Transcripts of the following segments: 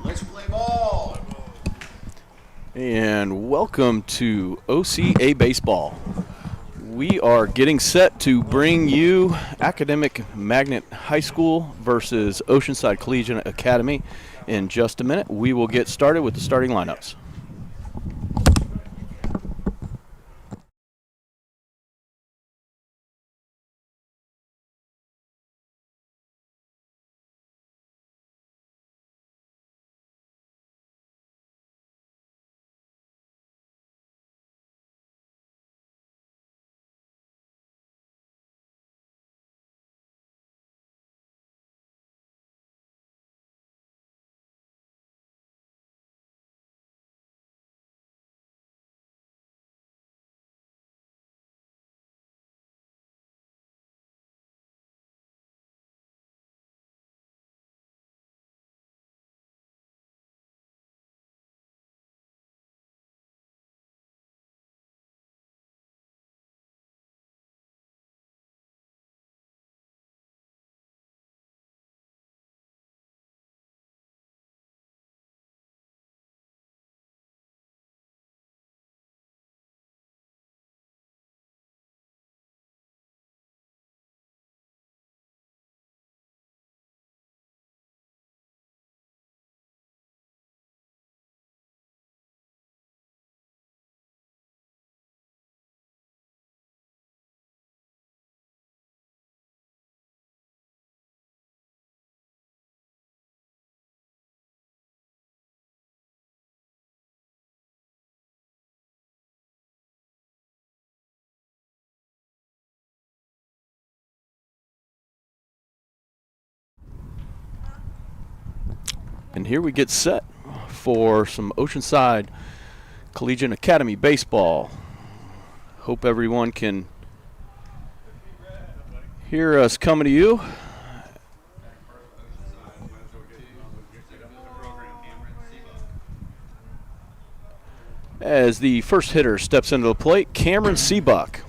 Let's play ball. And welcome to OCA Baseball. We are getting set to bring you Academic Magnet High School versus Oceanside Collegiate Academy in just a minute. We will get started with the starting lineups. And here we get set for some Oceanside Collegiate Academy baseball. Hope everyone can hear us coming to you. As the first hitter steps into the plate, Cameron Seabuck.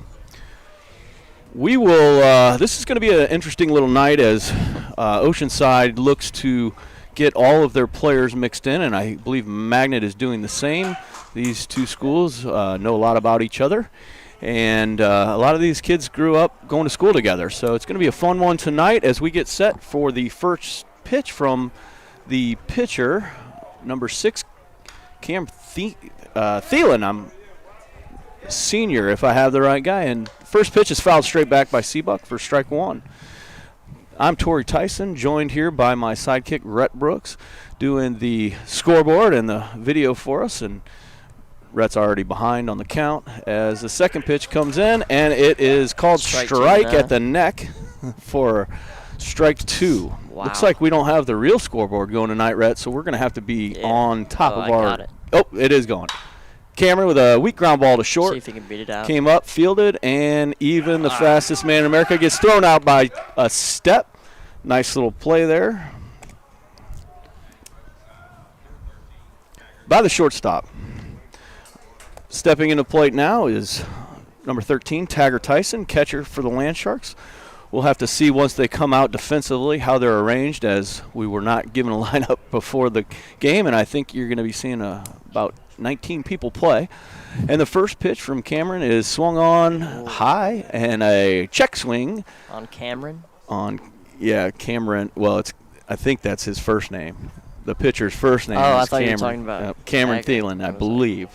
We will, this is going to be an interesting little night as Oceanside looks to get all of their players mixed in, and I believe Magnet is doing the same. These two schools know a lot about each other, and a lot of these kids grew up going to school together. So it's going to be a fun one tonight as we get set for the first pitch from the pitcher, number 6, Cam Thielen. I'm senior if I have the right guy. And first pitch is fouled straight back by Seabuck for strike one. I'm Torrey Tyson, joined here by my sidekick, Rhett Brooks, doing the scoreboard and the video for us. And Rhett's already behind on the count as the second pitch comes in, and it is called strike at the neck for strike two. Wow. Looks like we don't have the real scoreboard going tonight, Rhett, so we're going to have to be on top of our – got it. Oh, it is going. Cameron with a weak ground ball to short. See if he can beat it out. Came up, fielded, and even the fastest man in America gets thrown out by a step. Nice little play there by the shortstop. Stepping into plate now is number 13, Tagger Tyson, catcher for the Land Sharks. We'll have to see once they come out defensively how they're arranged, as we were not given a lineup before the game, and I think you're going to be seeing about 19 people play. And the first pitch from Cameron is swung on high, and a check swing. On Cameron? Cameron. Well, I think that's his first name. The pitcher's first name is I thought Cameron. you were talking about Cameron Thielen, I believe.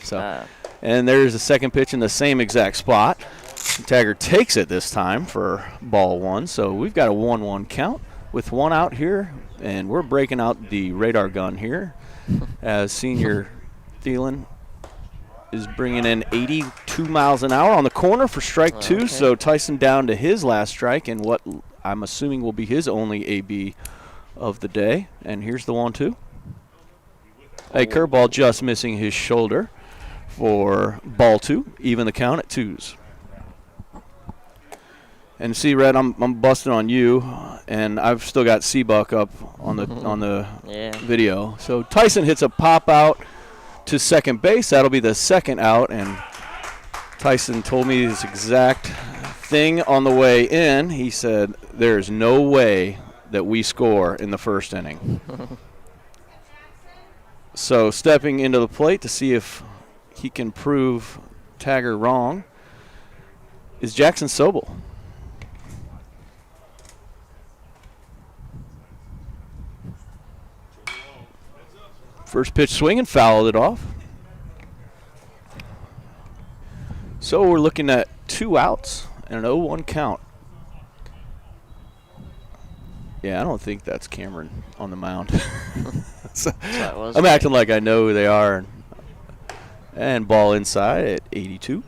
And there's the second pitch in the same exact spot. Tagger takes it this time for ball one. So we've got a 1-1 count with one out here, and we're breaking out the radar gun here as senior Thielen is bringing in 82 miles an hour on the corner for strike two. So Tyson down to his last strike and what I'm assuming will be his only AB of the day. And here's the 1-2. A curveball just missing his shoulder for ball two, even the count at 2s. And see, Red, I'm busting on you, and I've still got Seabuck up on the video. So Tyson hits a pop out to second base. That'll be the second out, and Tyson told me this exact thing on the way in. He said, "There's no way that we score in the first inning." So stepping into the plate to see if he can prove Tagger wrong is Jackson Sobel. First pitch swinging, fouled it off. So we're looking at 2 outs and an 0-1 count. Yeah, I don't think that's Cameron on the mound. I'm acting like I know who they are. And ball inside at 82.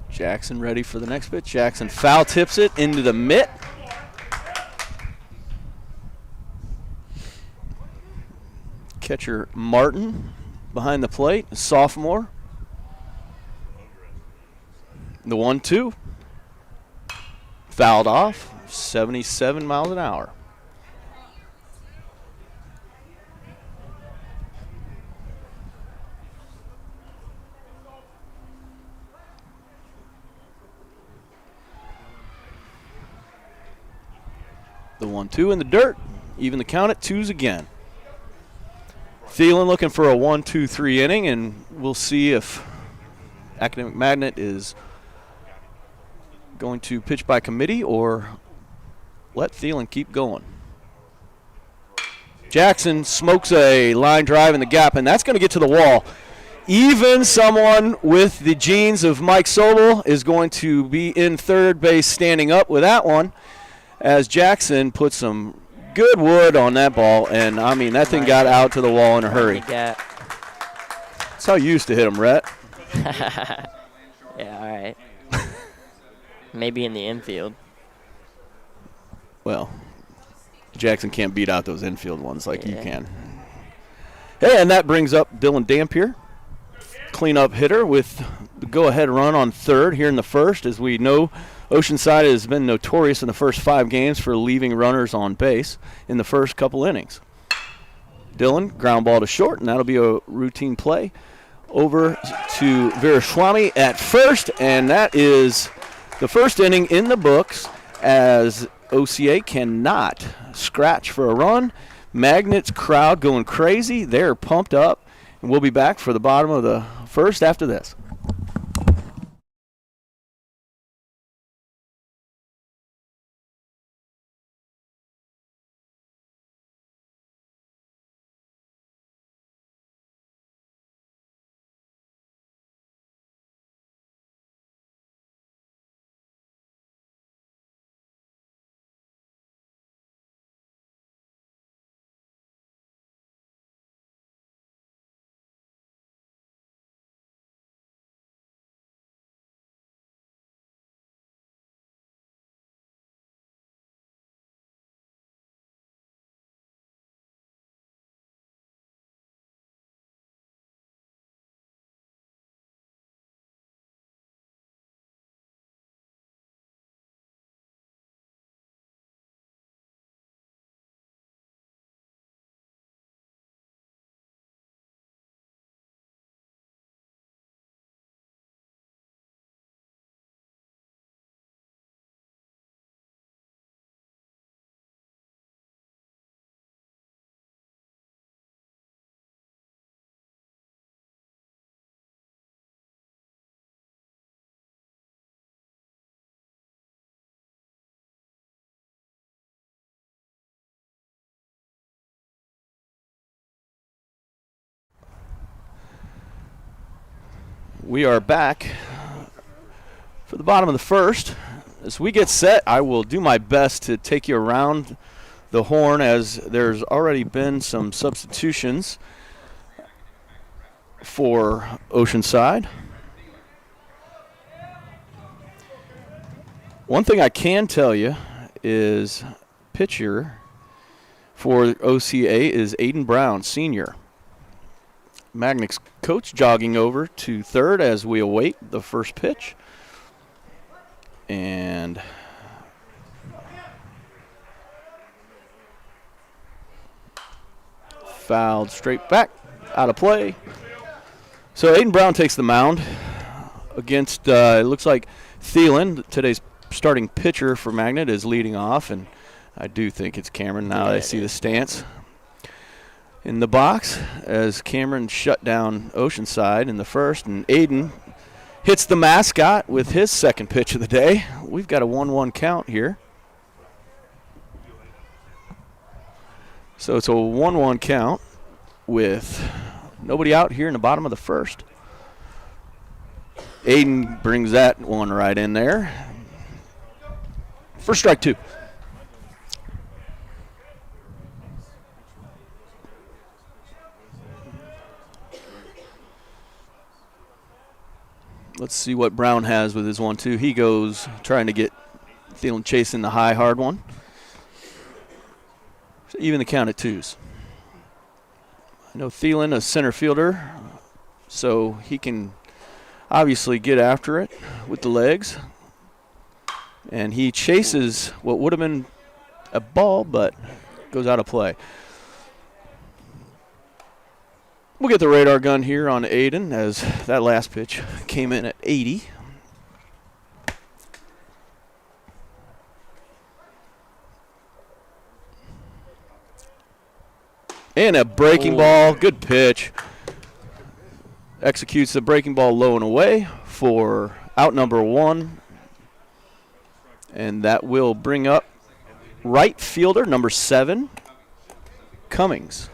Jackson ready for the next pitch. Jackson foul tips it into the mitt. Catcher Martin behind the plate, a sophomore. The 1-2. Fouled off, 77 miles an hour. The 1-2 in the dirt, even the count at 2s again. Thielen looking for a 1-2-3 inning, and we'll see if Academic Magnet is going to pitch by committee or let Thielen keep going. Jackson smokes a line drive in the gap, and that's going to get to the wall. Even someone with the genes of Mike Sobel is going to be in third base standing up with that one, as Jackson put some good wood on that ball, and, I mean, that thing got out to the wall in a hurry. That's how you used to hit them, Rhett. Yeah, all right. Maybe in the infield. Well, Jackson can't beat out those infield ones like you can. Hey, and that brings up Dylan Dampier, cleanup hitter with the go-ahead run on third here in the first. As we know, Oceanside has been notorious in the first 5 games for leaving runners on base in the first couple innings. Dylan, ground ball to short, and that'll be a routine play. Over to Viraswamy at first, and that is the first inning in the books, as OCA cannot scratch for a run. Magnet's crowd going crazy. They're pumped up, and we'll be back for the bottom of the first after this. We are back for the bottom of the first. As we get set, I will do my best to take you around the horn, as there's already been some substitutions for Oceanside. One thing I can tell you is pitcher for OCA is Aiden Brown, senior. Magnet's coach jogging over to third as we await the first pitch. And fouled straight back, out of play. So Aiden Brown takes the mound. against, it looks like Thielen, today's starting pitcher for Magnet, is leading off, and I do think it's Cameron now that I see the stance. In the box, as Cameron shut down Oceanside in the first, and Aiden hits the mascot with his second pitch of the day. We've got a 1-1 count here. So it's a 1-1 count with nobody out here in the bottom of the first. Aiden brings that one right in there. First strike 2. Let's see what Brown has with his 1-2. He goes trying to get Thielen chasing the high, hard one. So even the count at 2s. I know Thielen, a center fielder, so he can obviously get after it with the legs. And he chases what would have been a ball, but goes out of play. We'll get the radar gun here on Aiden as that last pitch came in at 80. And a breaking ball. Good pitch. Executes the breaking ball low and away for out number 1. And that will bring up right fielder number 7, Cummings.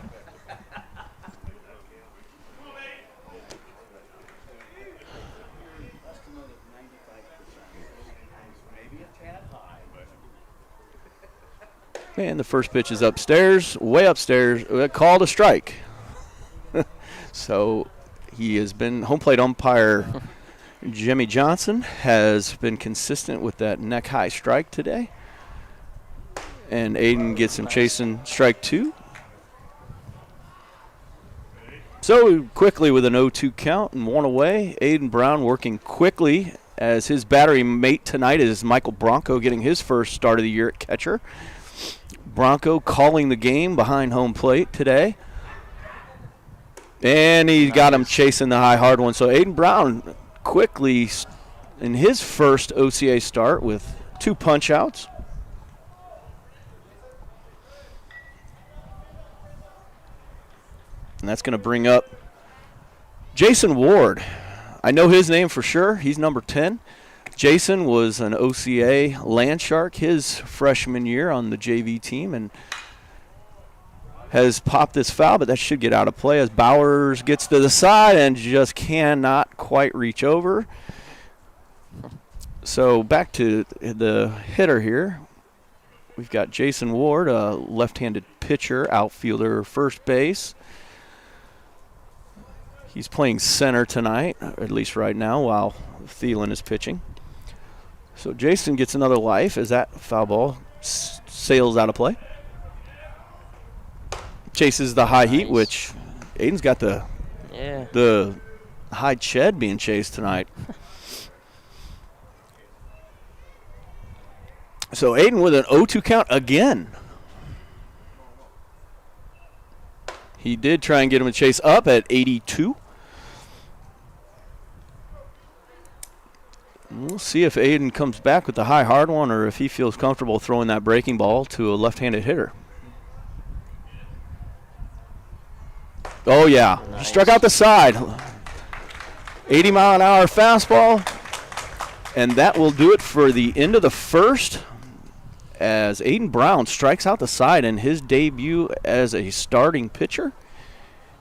And the first pitch is upstairs, way upstairs, called a strike. So he has been, home plate umpire Jimmy Johnson has been consistent with that neck-high strike today. And Aiden gets him chasing strike 2. So quickly with an 0-2 count and 1 away, Aiden Brown working quickly as his battery mate tonight is Michael Bronco getting his first start of the year at catcher. Bronco calling the game behind home plate today. And he got him chasing the high, hard one. So Aiden Brown quickly in his first OCA start with 2 punch-outs. And that's going to bring up Jason Ward. I know his name for sure. He's number 10. Jason was an OCA Land Shark his freshman year on the JV team and has popped this foul, but that should get out of play as Bowers gets to the side and just cannot quite reach over. So back to the hitter here. We've got Jason Ward, a left-handed pitcher, outfielder, first base. He's playing center tonight, at least right now, while Thielen is pitching. So Jason gets another life as that foul ball sails out of play. Chases the high heat, which Aiden's got the high ched being chased tonight. So Aiden with an 0-2 count again. He did try and get him to chase up at 82. We'll see if Aiden comes back with the high hard one or if he feels comfortable throwing that breaking ball to a left-handed hitter. Oh, yeah. Nice. He struck out the side. 80-mile-an-hour fastball. And that will do it for the end of the first as Aiden Brown strikes out the side in his debut as a starting pitcher.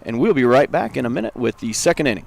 And we'll be right back in a minute with the second inning.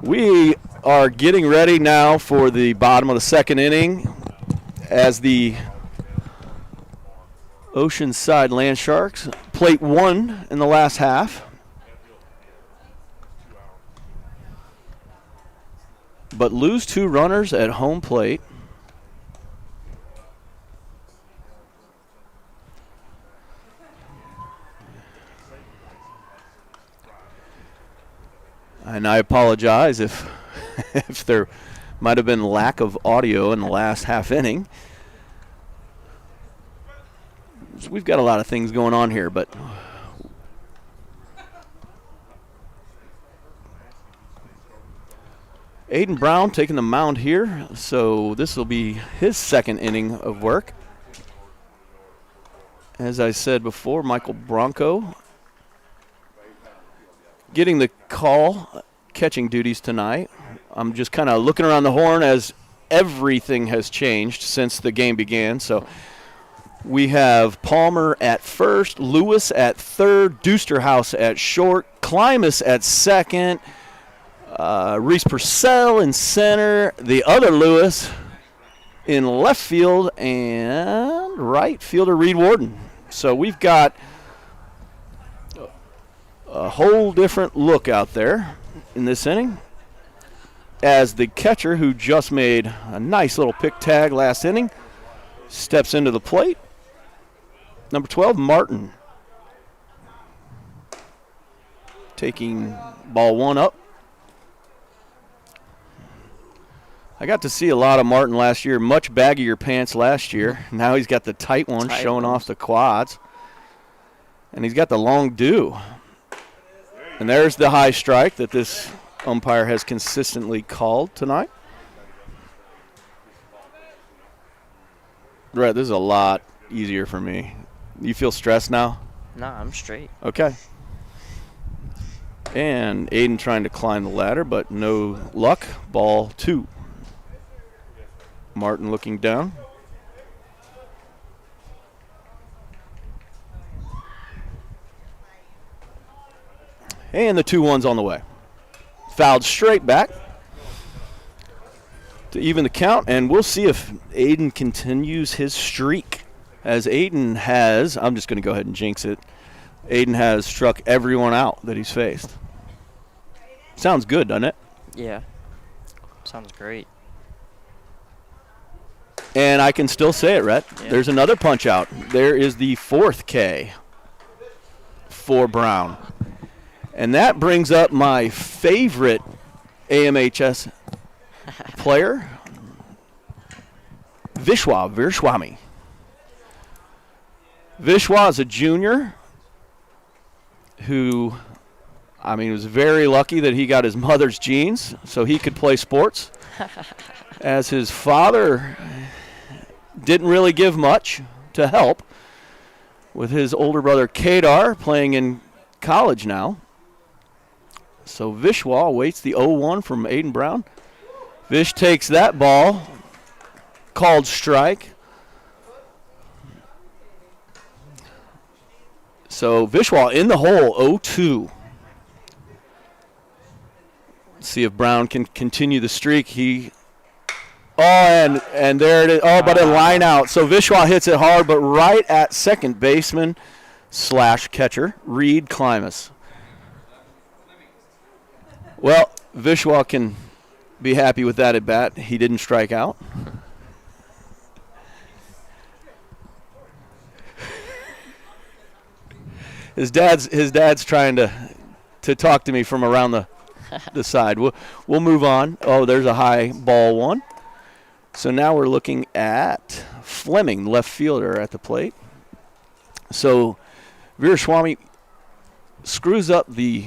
We are getting ready now for the bottom of the second inning as the Oceanside Land Sharks plate one in the last half. But lose 2 runners at home plate. And I apologize if if there might have been lack of audio in the last half inning. So we've got a lot of things going on here, but Aiden Brown taking the mound here, so this will be his second inning of work. As I said before, Michael Bronco getting the call, catching duties tonight. I'm just kind of looking around the horn as everything has changed since the game began. So we have Palmer at first, Lewis at third, Dusterhouse at short, Klimas at second, Reese Purcell in center, the other Lewis in left field, and right fielder Reed Warden. So we've got a whole different look out there in this inning as the catcher, who just made a nice little pick tag last inning, steps into the plate. Number 12, Martin, taking ball 1 up. I got to see a lot of Martin last year, much baggier pants last year. Now he's got the tight ones showing off the quads. And he's got the long dew. And there's the high strike that this umpire has consistently called tonight. Right, this is a lot easier for me. You feel stressed now? No, I'm straight. Okay. And Aiden trying to climb the ladder, but no luck. Ball 2. Martin looking down. And the 2-1's on the way. Fouled straight back to even the count, and we'll see if Aiden continues his streak. As Aiden has, I'm just going to go ahead and jinx it, Aiden has struck everyone out that he's faced. Sounds good, doesn't it? Yeah. Sounds great. And I can still say it, Rhett. Yeah. There's another punch out. There is the 4th K for Brown. And that brings up my favorite AMHS player, Virshwami. Vishwa is a junior who, I mean, was very lucky that he got his mother's genes so he could play sports, as his father didn't really give much to help with his older brother Kadar playing in college now. So Vishwa awaits the 0-1 from Aiden Brown. Vish takes that ball, called strike. So Vishwa in the hole, 0-2. See if Brown can continue the streak. And there it is. Oh, but a line out. So Vishwa hits it hard, but right at second baseman / catcher, Reed Klimas. Well, Vishwa can be happy with that at bat. He didn't strike out. His dad's trying to talk to me from around the side. We'll move on. Oh, there's a high ball 1. So now we're looking at Fleming, left fielder, at the plate. So Viraswamy screws up the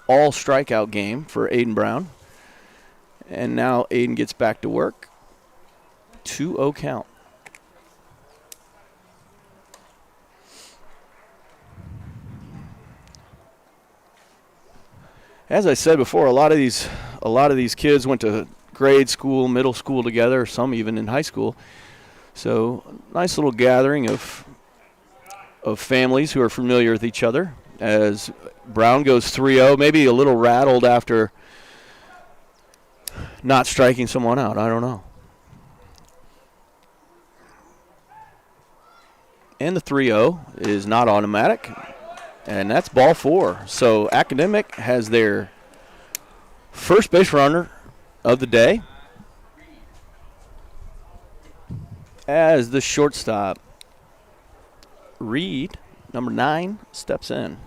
all strikeout game for Aiden Brown. And now Aiden gets back to work. 2-0 count. As I said before, a lot of these kids went to grade school, middle school together, some even in high school. So nice little gathering of families who are familiar with each other. As Brown goes 3-0, maybe a little rattled after not striking someone out. I don't know. And the 3-0 is not automatic, and that's ball 4. So Academic has their first base runner of the day as the shortstop. Reed, number 9, steps in.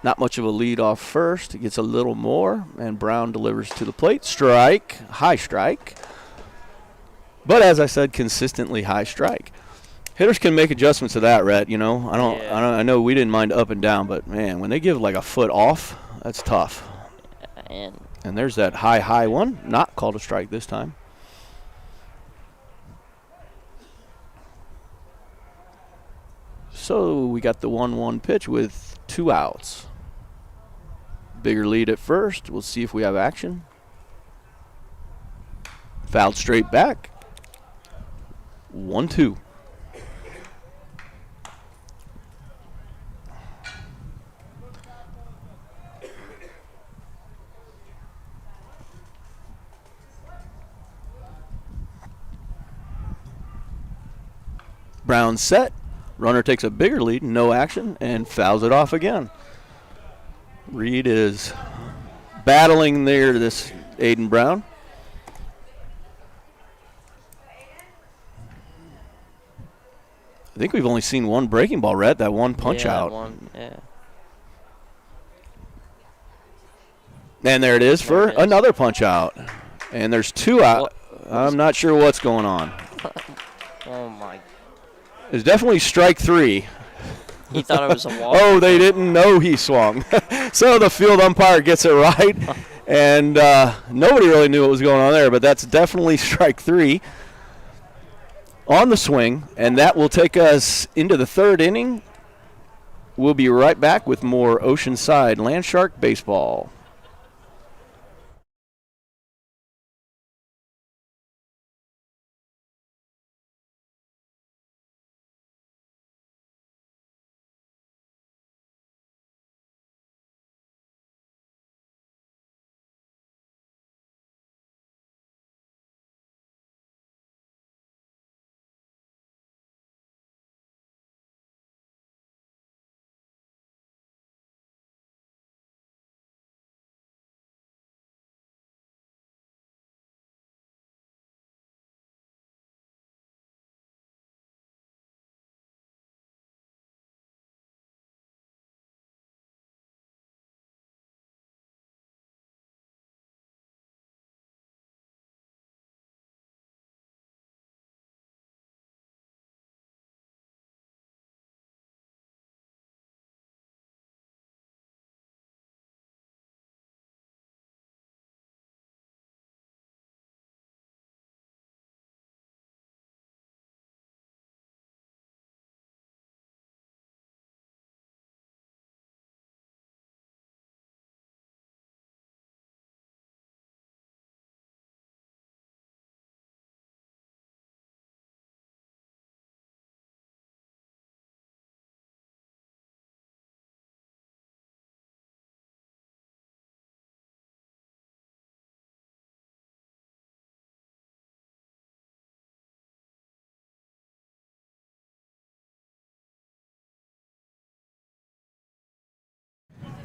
Not much of a lead off first. He gets a little more, and Brown delivers to the plate. Strike, high strike. But as I said, consistently high strike. Hitters can make adjustments to that, Rhett. You know, I know we didn't mind up and down, but man, when they give like a foot off, that's tough. And there's that high one, not called a strike this time. So we got the 1-1 pitch with 2 outs. Bigger lead at first. We'll see if we have action. Fouled straight back. 1-2. Brown set. Runner takes a bigger lead, no action, and fouls it off again. Reed is battling there to this Aiden Brown. I think we've only seen one breaking ball, Rhett, that one punch out. And there it is for another punch out. And there's 2 out. I'm not sure what's going on. Oh, my. It's definitely strike 3. He thought it was a walk. Oh, they didn't know he swung. So the field umpire gets it right. And nobody really knew what was going on there, but that's definitely strike 3 on the swing. And that will take us into the 3rd inning. We'll be right back with more Oceanside Landshark baseball.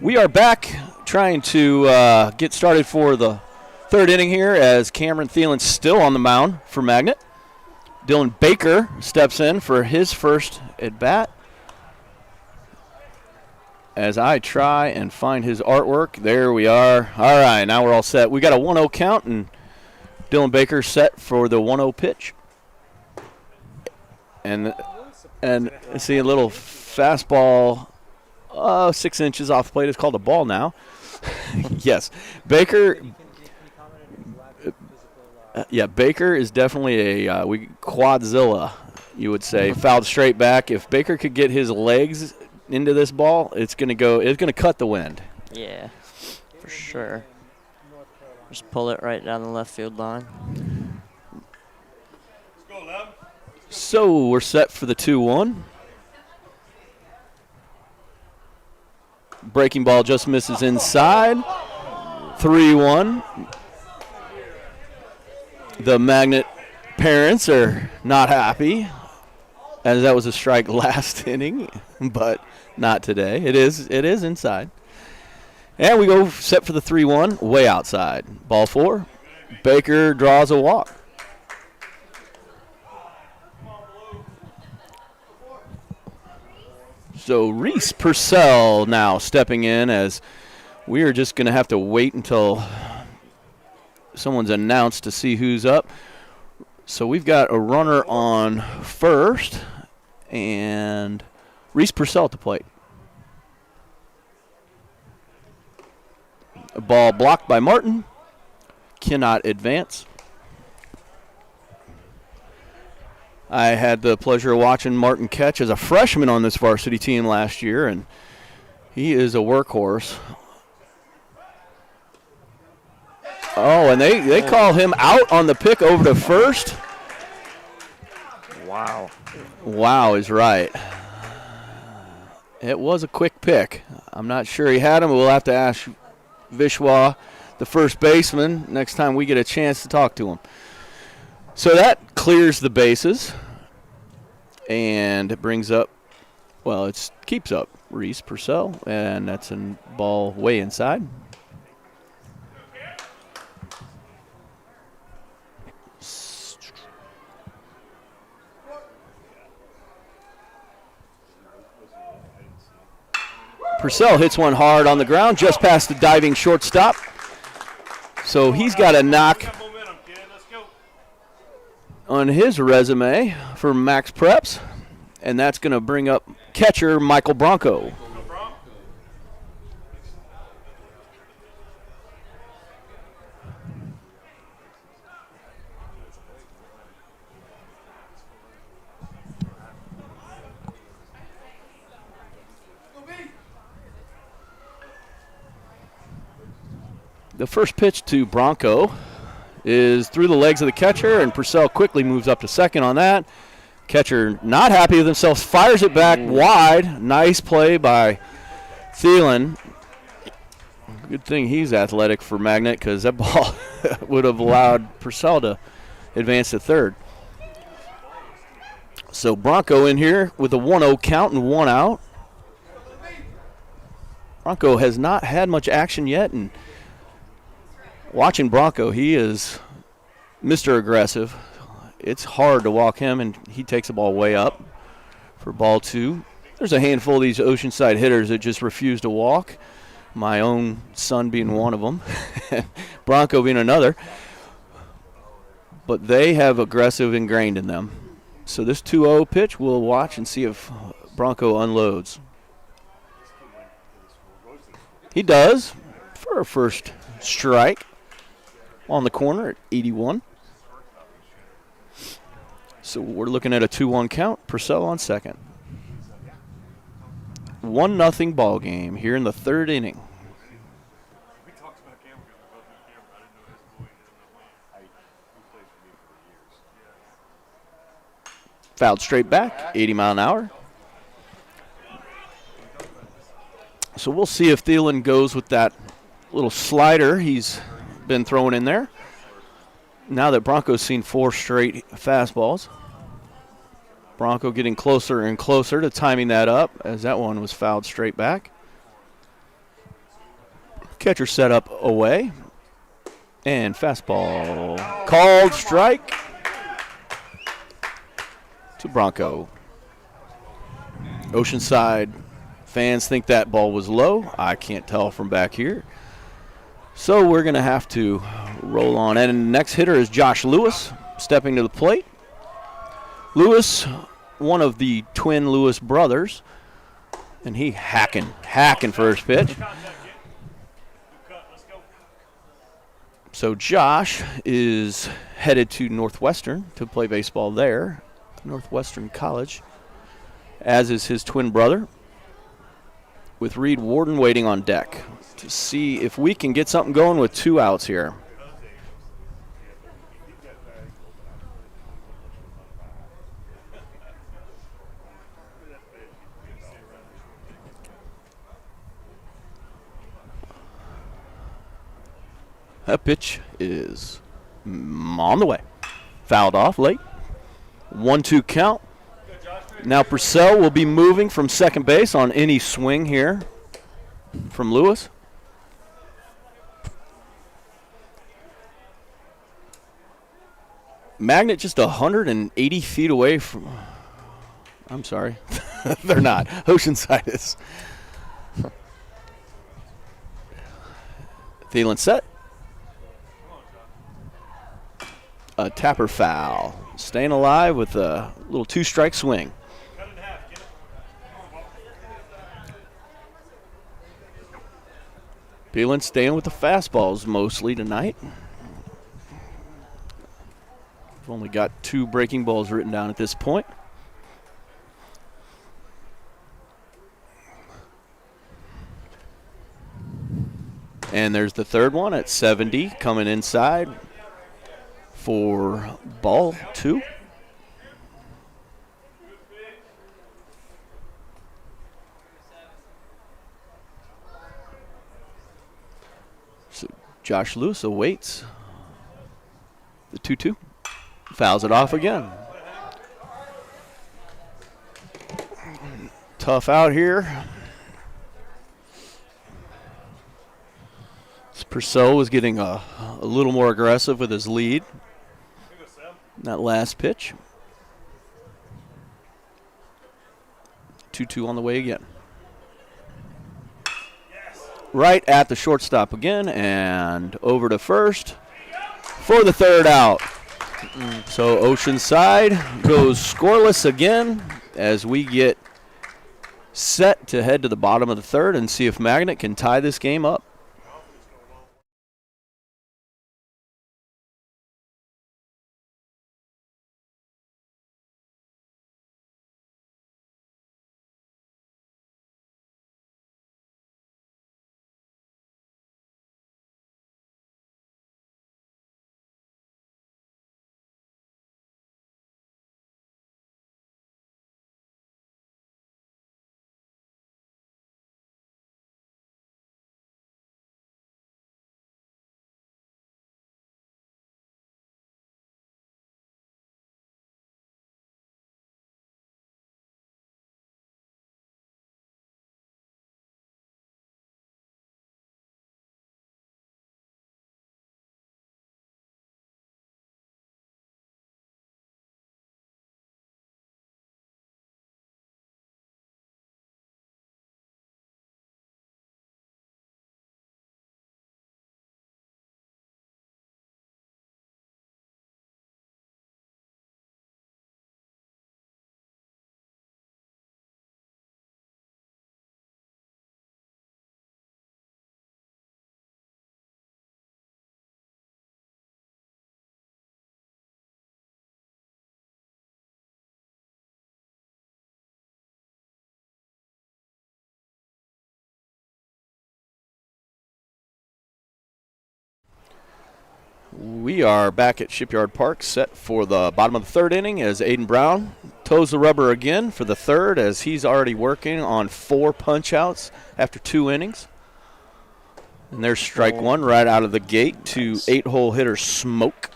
We are back trying to get started for the 3rd inning here as Cameron Thielen's still on the mound for Magnet. Dylan Baker steps in for his first at-bat. As I try and find his artwork. There we are. All right, now we're all set. We got a 1-0 count, and Dylan Baker set for the 1-0 pitch. And see a little fastball 6 inches off the plate. It's called a ball now. Yes. Baker. Baker is definitely a quadzilla, you would say. Fouled straight back. If Baker could get his legs into this ball, it's going to cut the wind. Yeah, for sure. Just pull it right down the left field line. So we're set for the 2-1. Breaking ball just misses inside. 3-1. The Magnet parents are not happy, as that was a strike last inning, but not today. It is inside. And we go set for the 3-1, way outside. Ball 4. Baker draws a walk. So Reese Purcell now stepping in, as we are just going to have to wait until someone's announced to see who's up. So we've got a runner on first, and Reese Purcell at the plate. A ball blocked by Martin. Cannot advance. I had the pleasure of watching Martin catch as a freshman on this varsity team last year, and he is a workhorse. Oh, and they call him out on the pick over to first. Wow. Wow is right. It was a quick pick. I'm not sure he had him. We'll have to ask Vishwa, the first baseman, next time we get a chance to talk to him. So that clears the bases, and it brings up, well, it keeps up Reese Purcell, and that's a ball way inside. Purcell hits one hard on the ground, just past the diving shortstop. So he's got a knock on his resume for Max Preps, and that's going to bring up catcher Michael Bronco. The first pitch to Bronco is through the legs of the catcher, and Purcell quickly moves up to second on that. Catcher not happy with himself, fires it back wide. Nice play by Thielen. Good thing he's athletic for Magnet, because that ball would have allowed Purcell to advance to third. So Bronco in here with a 1-0 count and 1 out. Bronco has not had much action yet, and watching Bronco, he is Mr. Aggressive. It's hard to walk him, and he takes the ball way up for ball 2. There's a handful of these Oceanside hitters that just refuse to walk, my own son being one of them, Bronco being another. But they have aggressive ingrained in them. So this 2-0 pitch, we'll watch and see if Bronco unloads. He does for a first strike. On the corner at 81. So we're looking at a 2-1 count. Purcell on second. 1-0 ball game here in the third inning. Fouled straight back, 80 mile an hour. So we'll see if Thielen goes with that little slider he's been thrown in there. Now that Bronco's seen 4 straight fastballs. Bronco getting closer and closer to timing that up, as that one was fouled straight back. Catcher set up away. And fastball called strike to Bronco. Oceanside fans think that ball was low. I can't tell from back here. So we're going to have to roll on. And the next hitter is Josh Lewis, stepping to the plate. Lewis, one of the twin Lewis brothers, and he hacking first pitch. So Josh is headed to Northwestern to play baseball there, Northwestern College, as is his twin brother, with Reed Warden waiting on deck to see if we can get something going with 2 outs here. That pitch is on the way. Fouled off late. 1-2 count. Now Purcell will be moving from second base on any swing here from Lewis. Magnet just 180 feet away from. I'm sorry. They're not. Oceanside is. Thielen set. A tapper foul. Staying alive with a little 2-strike swing. Thielen staying with the fastballs mostly tonight. We've only got 2 breaking balls written down at this point. And there's the third one at 70 coming inside for ball 2. So Josh Lewis awaits the 2-2. Fouls it off again. Tough out here. Purcell was getting a little more aggressive with his lead. That last pitch. 2-2 on the way again. Right at the shortstop again and over to first for the third out. So Oceanside goes scoreless again as we get set to head to the bottom of the third and see if Magnet can tie this game up. We are back at Shipyard Park, set for the bottom of the third inning as Aiden Brown toes the rubber again for the third, as he's already working on 4 punch-outs after 2 innings. And there's strike 1 right out of the gate to 8-hole hitter Smoke.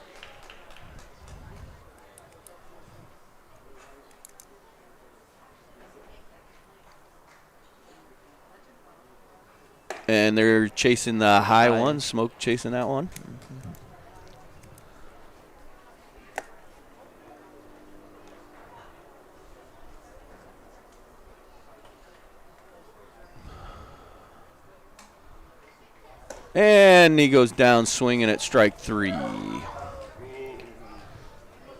And they're chasing the high one, Smoke chasing that one. And he goes down swinging at strike 3.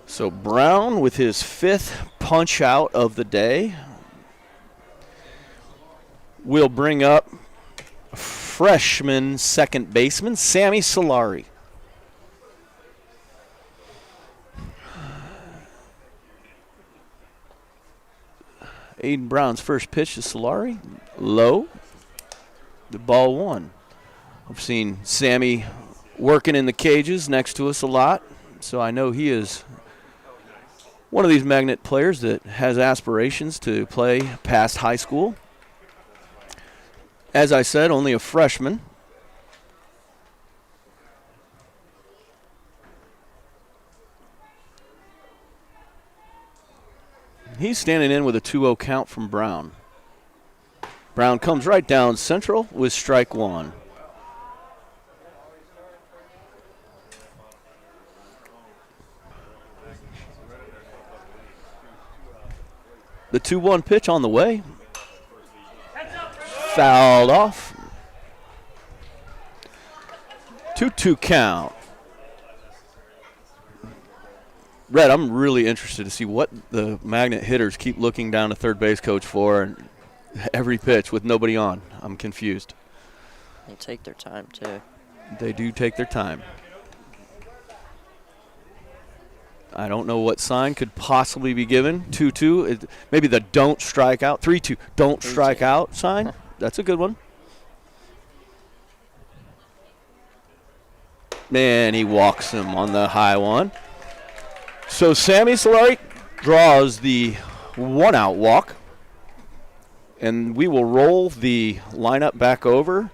So Brown with his 5th punch out of the day will bring up freshman second baseman Sammy Solari. Aiden Brown's first pitch to Solari, low, the ball 1. I've seen Sammy working in the cages next to us a lot, so I know he is one of these Magnet players that has aspirations to play past high school. As I said, only a freshman. He's standing in with a 2-0 count from Brown. Brown comes right down central with strike one. The 2-1 pitch on the way. Fouled off. 2-2 count. Red, I'm really interested to see what the Magnet hitters keep looking down to third base coach for and every pitch with nobody on. I'm confused. They take their time, too. They do take their time. I don't know what sign could possibly be given. 2-2. Maybe the don't strike out. 3-2. Don't strike out sign. That's a good one. Man, he walks him on the high one. So Sammy Solari draws the 1-out walk. And we will roll the lineup back over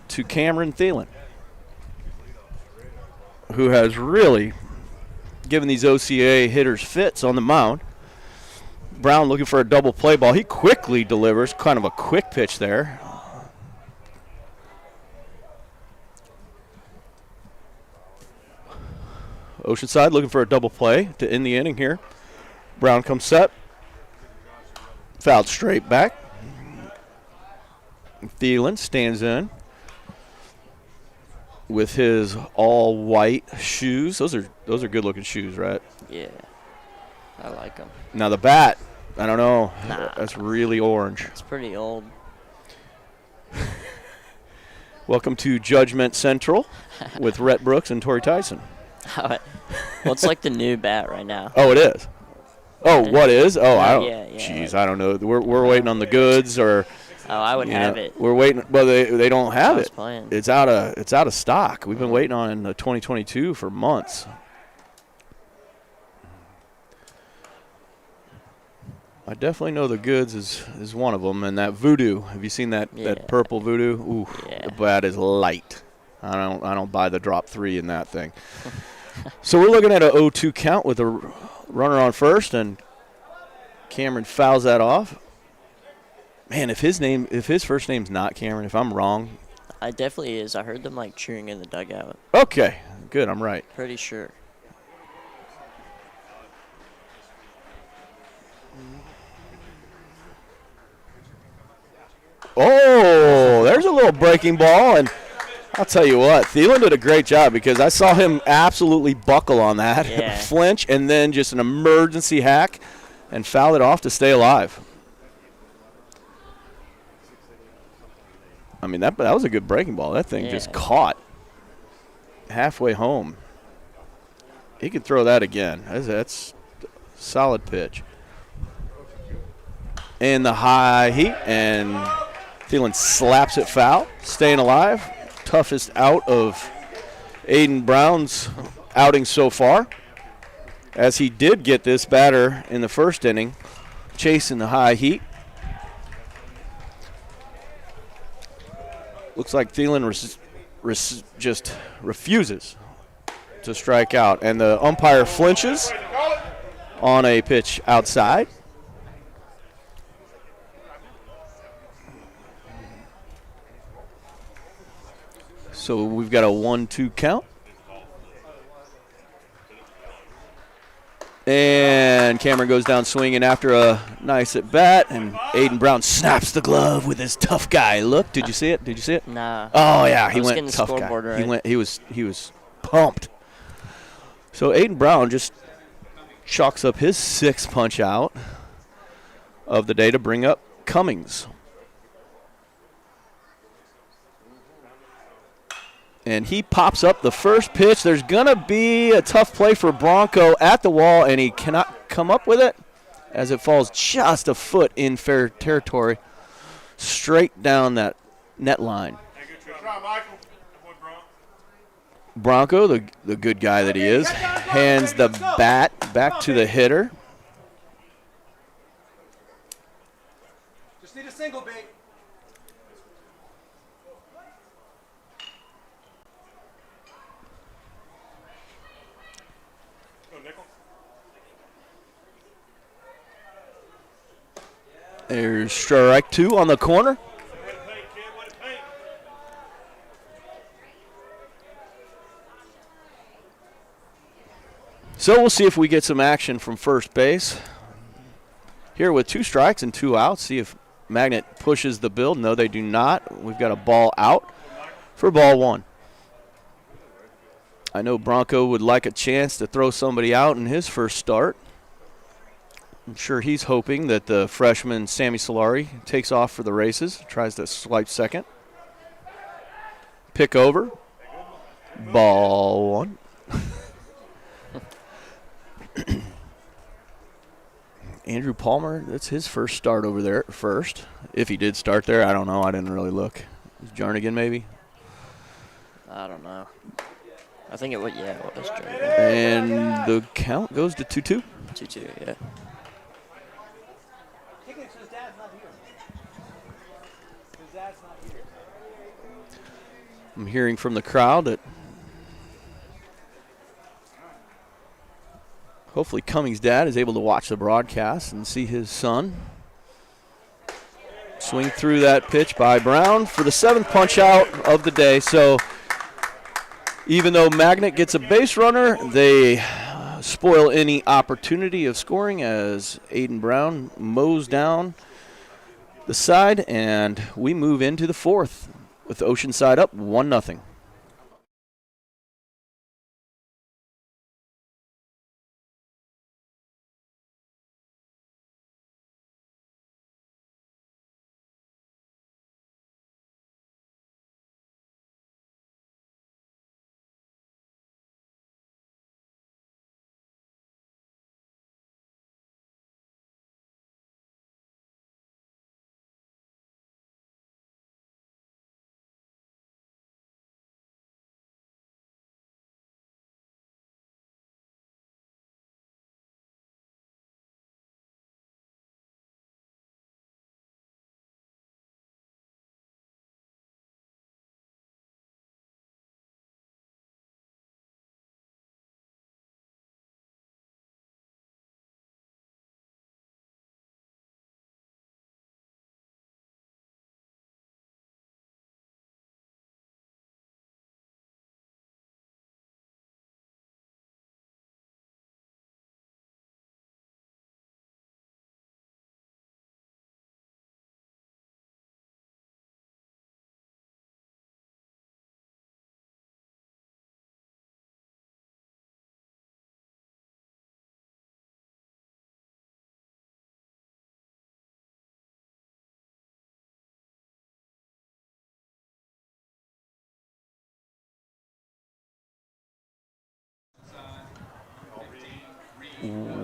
to Cameron Thielen, who has really given these OCA hitters fits on the mound. Brown looking for a double play ball. He quickly delivers, kind of a quick pitch there. Oceanside looking for a double play to end the inning here. Brown comes set. Fouled straight back. Thielen stands in with his all-white shoes. Those are good-looking shoes, right? Yeah, I like them. Now the bat, I don't know. Nah. That's really orange. It's pretty old. Welcome to Judgment Central with Rhett Brooks and Torrey Tyson. Well, it's like the new bat right now. Oh, it is. Oh, what is? Oh, I don't. Yeah. Jeez, I don't know. We're waiting on the goods, or. Oh, I would have it. We're waiting. Well, they don't have it. Playing. It's out of stock. We've been waiting on the 2022 for months. I definitely know the goods is one of them, and that voodoo. Have you seen that purple voodoo? Ooh, yeah. The bat is light. I don't buy the drop 3 in that thing. So we're looking at a 0-2 count with a runner on first, and Cameron fouls that off. Man, if his first name's not Cameron, if I'm wrong. It definitely is. I heard them like cheering in the dugout. Okay, good. I'm right. Pretty sure. Oh, there's a little breaking ball, and I'll tell you what, Thielen did a great job because I saw him absolutely buckle on that, flinch, and then just an emergency hack and foul it off to stay alive. I mean, that was a good breaking ball. That thing just caught halfway home. He could throw that again. That's a solid pitch. And the high heat, and Thielen slaps it foul, staying alive. Toughest out of Aiden Brown's outing so far, as he did get this batter in the first inning, chasing the high heat. Looks like Thielen just refuses to strike out, and the umpire flinches on a pitch outside. So we've got a 1-2 count. And Cameron goes down swinging after a nice at bat, and Aiden Brown snaps the glove with his tough guy look. Did you see it? Nah. Oh yeah, he went getting tough the guy. right. He was pumped. So Aiden Brown just chalks up his 6th punch out of the day to bring up Cummings. And he pops up the first pitch. There's going to be a tough play for Bronco at the wall, and he cannot come up with it as it falls just a foot in fair territory, straight down that net line. Bronco, the good guy that he is, hands the bat back to the hitter. Just need a single, big. There's strike 2 on the corner. So we'll see if we get some action from first base. Here with 2 strikes and 2 outs. See if Magnet pushes the build. No, they do not. We've got a ball out for ball 1. I know Bronco would like a chance to throw somebody out in his first start. I'm sure he's hoping that the freshman Sammy Solari takes off for the races, tries to swipe second. Pick over. Ball 1. Andrew Palmer, that's his first start over there at first. If he did start there, I don't know. I didn't really look. Is Jarnigan maybe? I don't know. I think it was, yeah, it was Jordan. And the count goes to 2-2. 2-2, yeah. I'm hearing from the crowd that hopefully Cummings' dad is able to watch the broadcast and see his son swing through that pitch by Brown for the 7th punch out of the day. So even though Magnet gets a base runner, they spoil any opportunity of scoring as Aiden Brown mows down the side, and we move into the 4th with Oceanside up 1-0.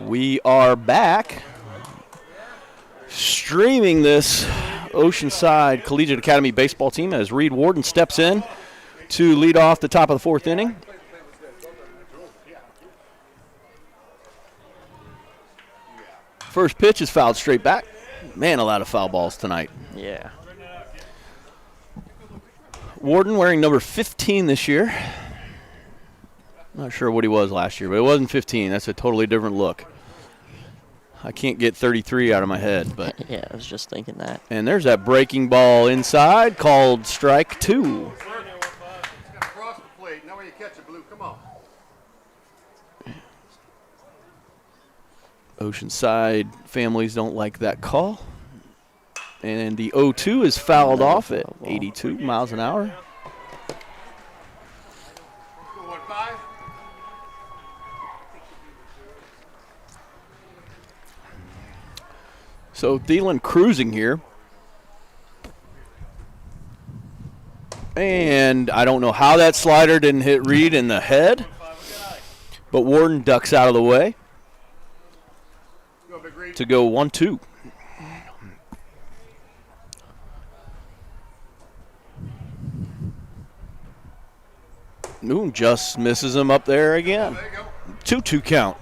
We are back streaming this Oceanside Collegiate Academy baseball team as Reed Warden steps in to lead off the top of the 4th inning. First pitch is fouled straight back. Man, a lot of foul balls tonight. Yeah. Warden wearing number 15 this year. Not sure what he was last year, but it wasn't 15. That's a totally different look. I can't get 33 out of my head, but yeah, I was just thinking that. And there's that breaking ball inside called strike 2. Across the plate. Now when you catch it, Blue, come on. Oceanside families don't like that call. And the 0-2 is fouled off at 82 miles an hour. So Thielen cruising here. And I don't know how that slider didn't hit Reed in the head, but Warden ducks out of the way to go 1-2. Ooh, just misses him up there again. 2-2 count.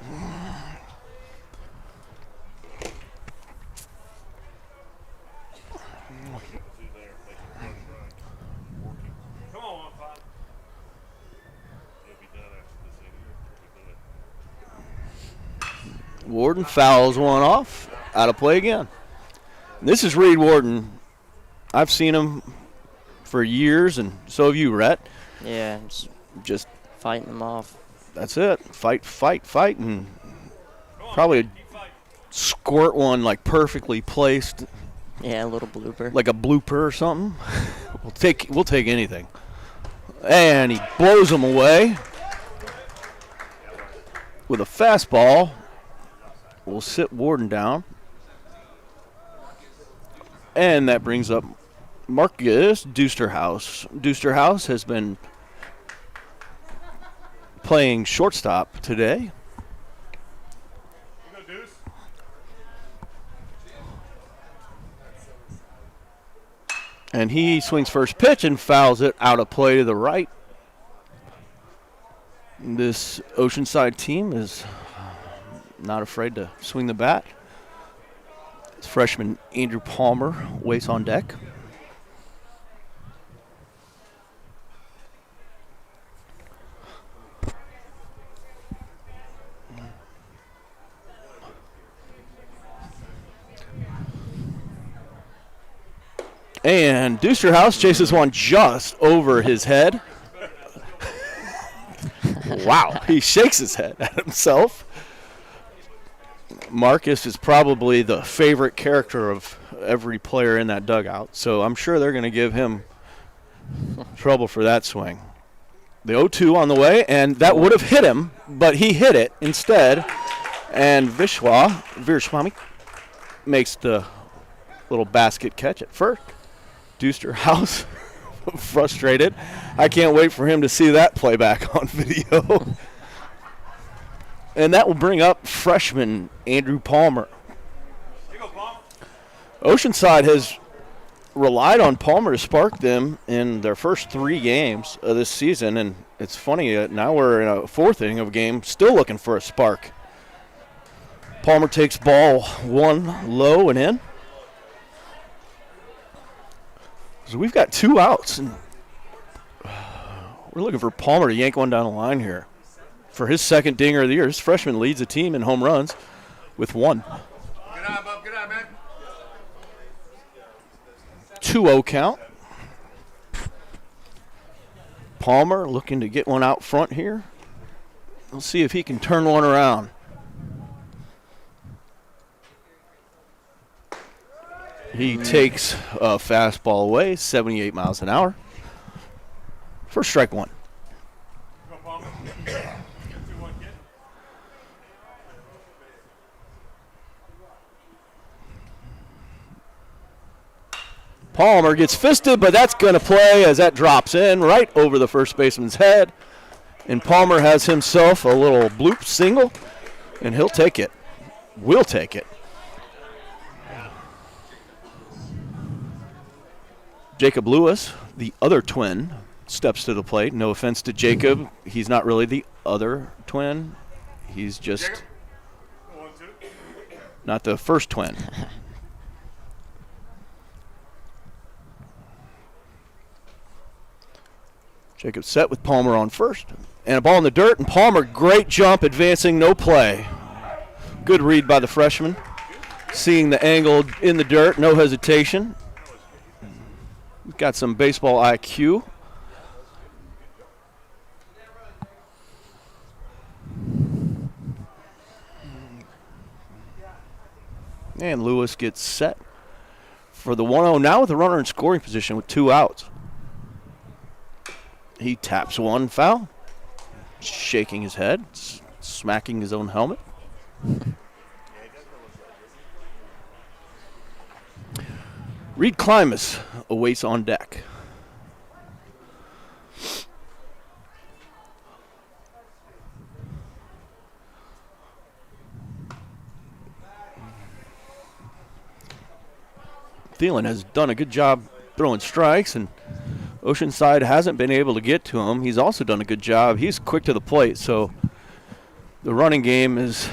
Warden fouls one off. Out of play again. This is Reed Warden. I've seen him for years, and so have you, Rhett. Yeah, Just fighting them off. that's it. Fight, fight, fight, and probably squirt one like perfectly placed, Yeah, a little blooper. like a blooper or something. We'll take anything. And he blows him away with a fastball. We'll sit Warden down. And that brings up Marcus Dusterhouse. Dusterhouse has been playing shortstop today. And he swings first pitch and fouls it out of play to the right. This Oceanside team is not afraid to swing the bat. It's freshman Andrew Palmer waits on deck. And Dusterhouse chases one just over his head. Wow, he shakes his head at himself. Marcus is probably the favorite character of every player in that dugout, so I'm sure they're going to give him trouble for that swing. The 0-2 on the way, and that would have hit him, but he hit it instead. And Virshwami makes the little basket catch at first. Dusterhouse frustrated. I can't wait for him to see that playback on video. And that will bring up freshman Andrew Palmer. Oceanside has relied on Palmer to spark them in their first 3 games of this season, and it's funny, now we're in a 4th inning of a game, still looking for a spark. Palmer takes ball 1 low and in. So we've got 2 outs, and we're looking for Palmer to yank one down the line here. For his 2nd dinger of the year, his freshman leads the team in home runs with 1. Good eye, Bob. Good eye, man. 2-0 count. Palmer looking to get one out front here. We'll see if he can turn one around. He takes a fastball away, 78 miles an hour. For strike 1. Palmer gets fisted, but that's going to play as that drops in right over the first baseman's head. And Palmer has himself a little bloop single, and he'll take it. Will take it. Jacob Lewis, the other twin, steps to the plate. No offense to Jacob. He's not really the other twin. He's just not the first twin. Jacob set with Palmer on first. And a ball in the dirt, and Palmer, great jump, advancing, no play. Good read by the freshman. Seeing the angle in the dirt, no hesitation. We've got some baseball IQ. And Lewis gets set for the 1-0 now with a runner in scoring position with 2 outs. He taps one foul, shaking his head, smacking his own helmet. Reed Klimas awaits on deck. Thielen has done a good job throwing strikes, and Oceanside hasn't been able to get to him. He's also done a good job. He's quick to the plate, so the running game is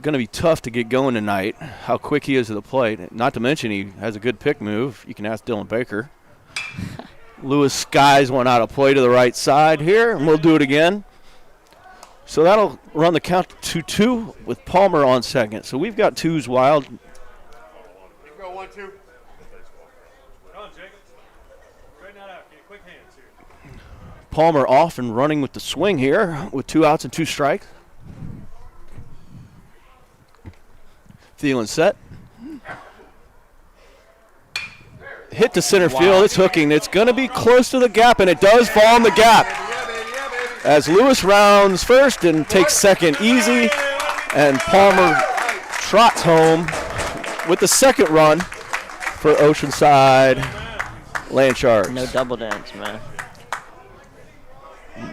going to be tough to get going tonight, how quick he is to the plate. Not to mention he has a good pick move. You can ask Dylan Baker. Lewis skies one out of play to the right side here, and we'll do it again. So that'll run the count to 2 with Palmer on second. So we've got 2s wild. Go 1-2. Palmer off and running with the swing here with 2 outs and 2 strikes. Thielen set. Hit to center field. It's hooking. It's going to be close to the gap, and it does fall in the gap. As Lewis rounds first and takes second easy, and Palmer trots home with the second run for Oceanside Landsharks. No double dance, man.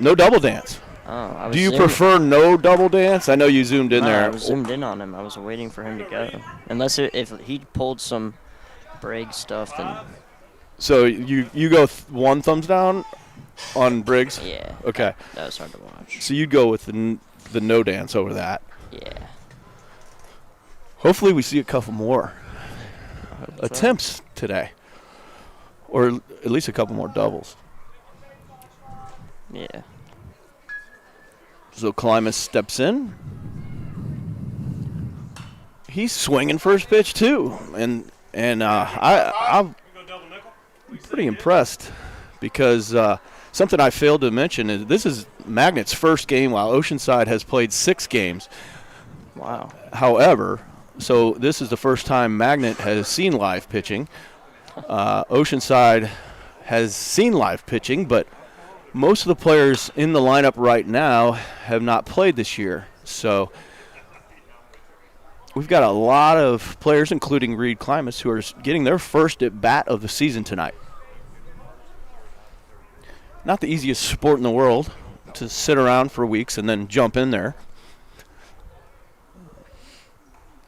No double dance. Oh, I was Do you zoomed- prefer no double dance? I know you zoomed in No, there. I was zoomed in on him. I was waiting for him to go. Unless if he pulled some Briggs stuff, then So you go one thumbs down on Briggs? yeah. Okay. That was hard to watch. So you'd go with the no dance over that. Yeah. Hopefully we see a couple more attempts today. Or at least a couple more doubles. Yeah. So Klimas steps in. He's swinging first pitch too, and I'm pretty impressed because something I failed to mention is this is Magnet's first game while Oceanside has played 6 games. Wow. However, so this is the first time Magnet has seen live pitching. Oceanside has seen live pitching, but most of the players in the lineup right now have not played this year. So we've got a lot of players, including Reed Klimas, who are getting their first at bat of the season tonight. Not the easiest sport in the world to sit around for weeks and then jump in there.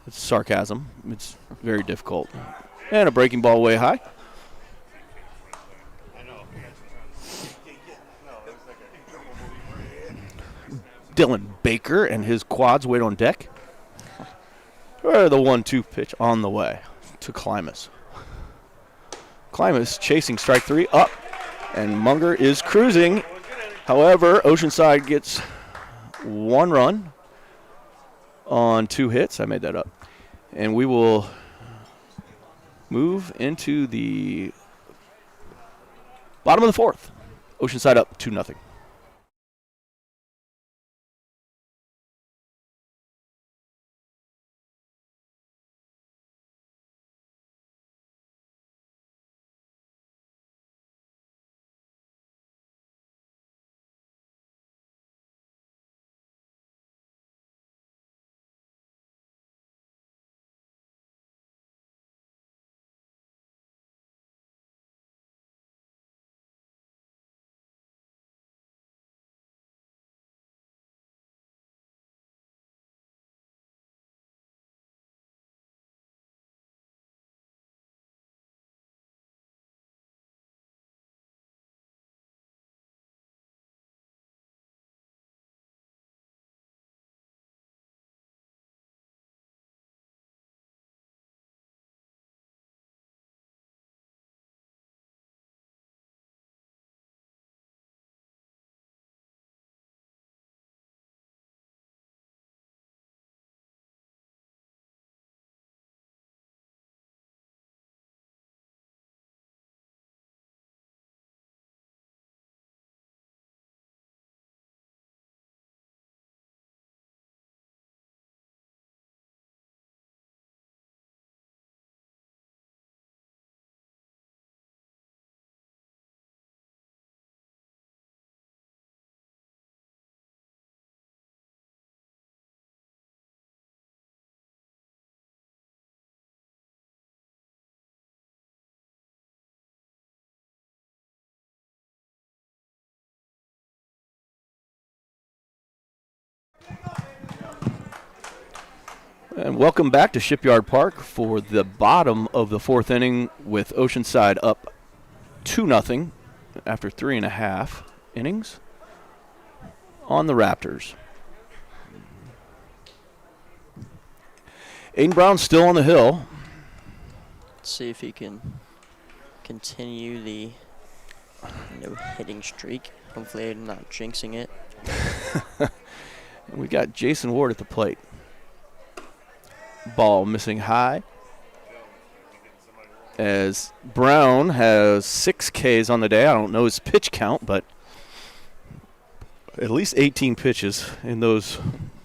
It's sarcasm. It's very difficult. And a breaking ball way high. Dylan Baker and his quads wait on deck. Or the 1-2 pitch on the way to Klimas. Klimas chasing strike 3 up, and Munger is cruising. However, Oceanside gets 1 run on 2 hits. I made that up. And we will move into the bottom of the 4th. Oceanside up 2-0. And welcome back to Shipyard Park for the bottom of the 4th inning with Oceanside up 2-0 after 3.5 innings on the Raptors. Aiden Brown still on the hill. Let's see if he can continue the no-hitting streak. Hopefully I'm not jinxing it. And we got Jason Ward at the plate. Ball missing high. as Brown has 6 Ks on the day. I don't know his pitch count, but at least 18 pitches in those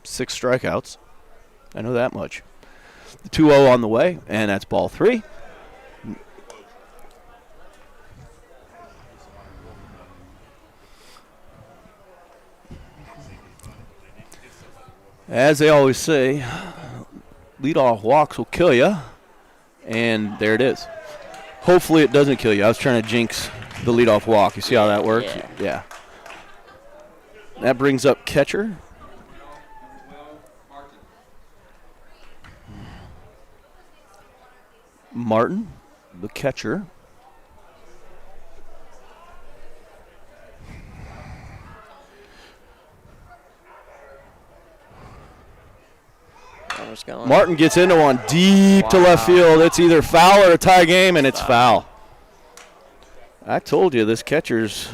6 strikeouts. I know that much. The 2-0 on the way, and that's ball 3. As they always say, leadoff walks will kill you, and there it is. Hopefully it doesn't kill you. I was trying to jinx the leadoff walk. You see how that works? Yeah. That brings up catcher. Martin, the catcher. Martin gets into one deep to left field. It's either foul or a tie game, and it's foul. I told you this catcher's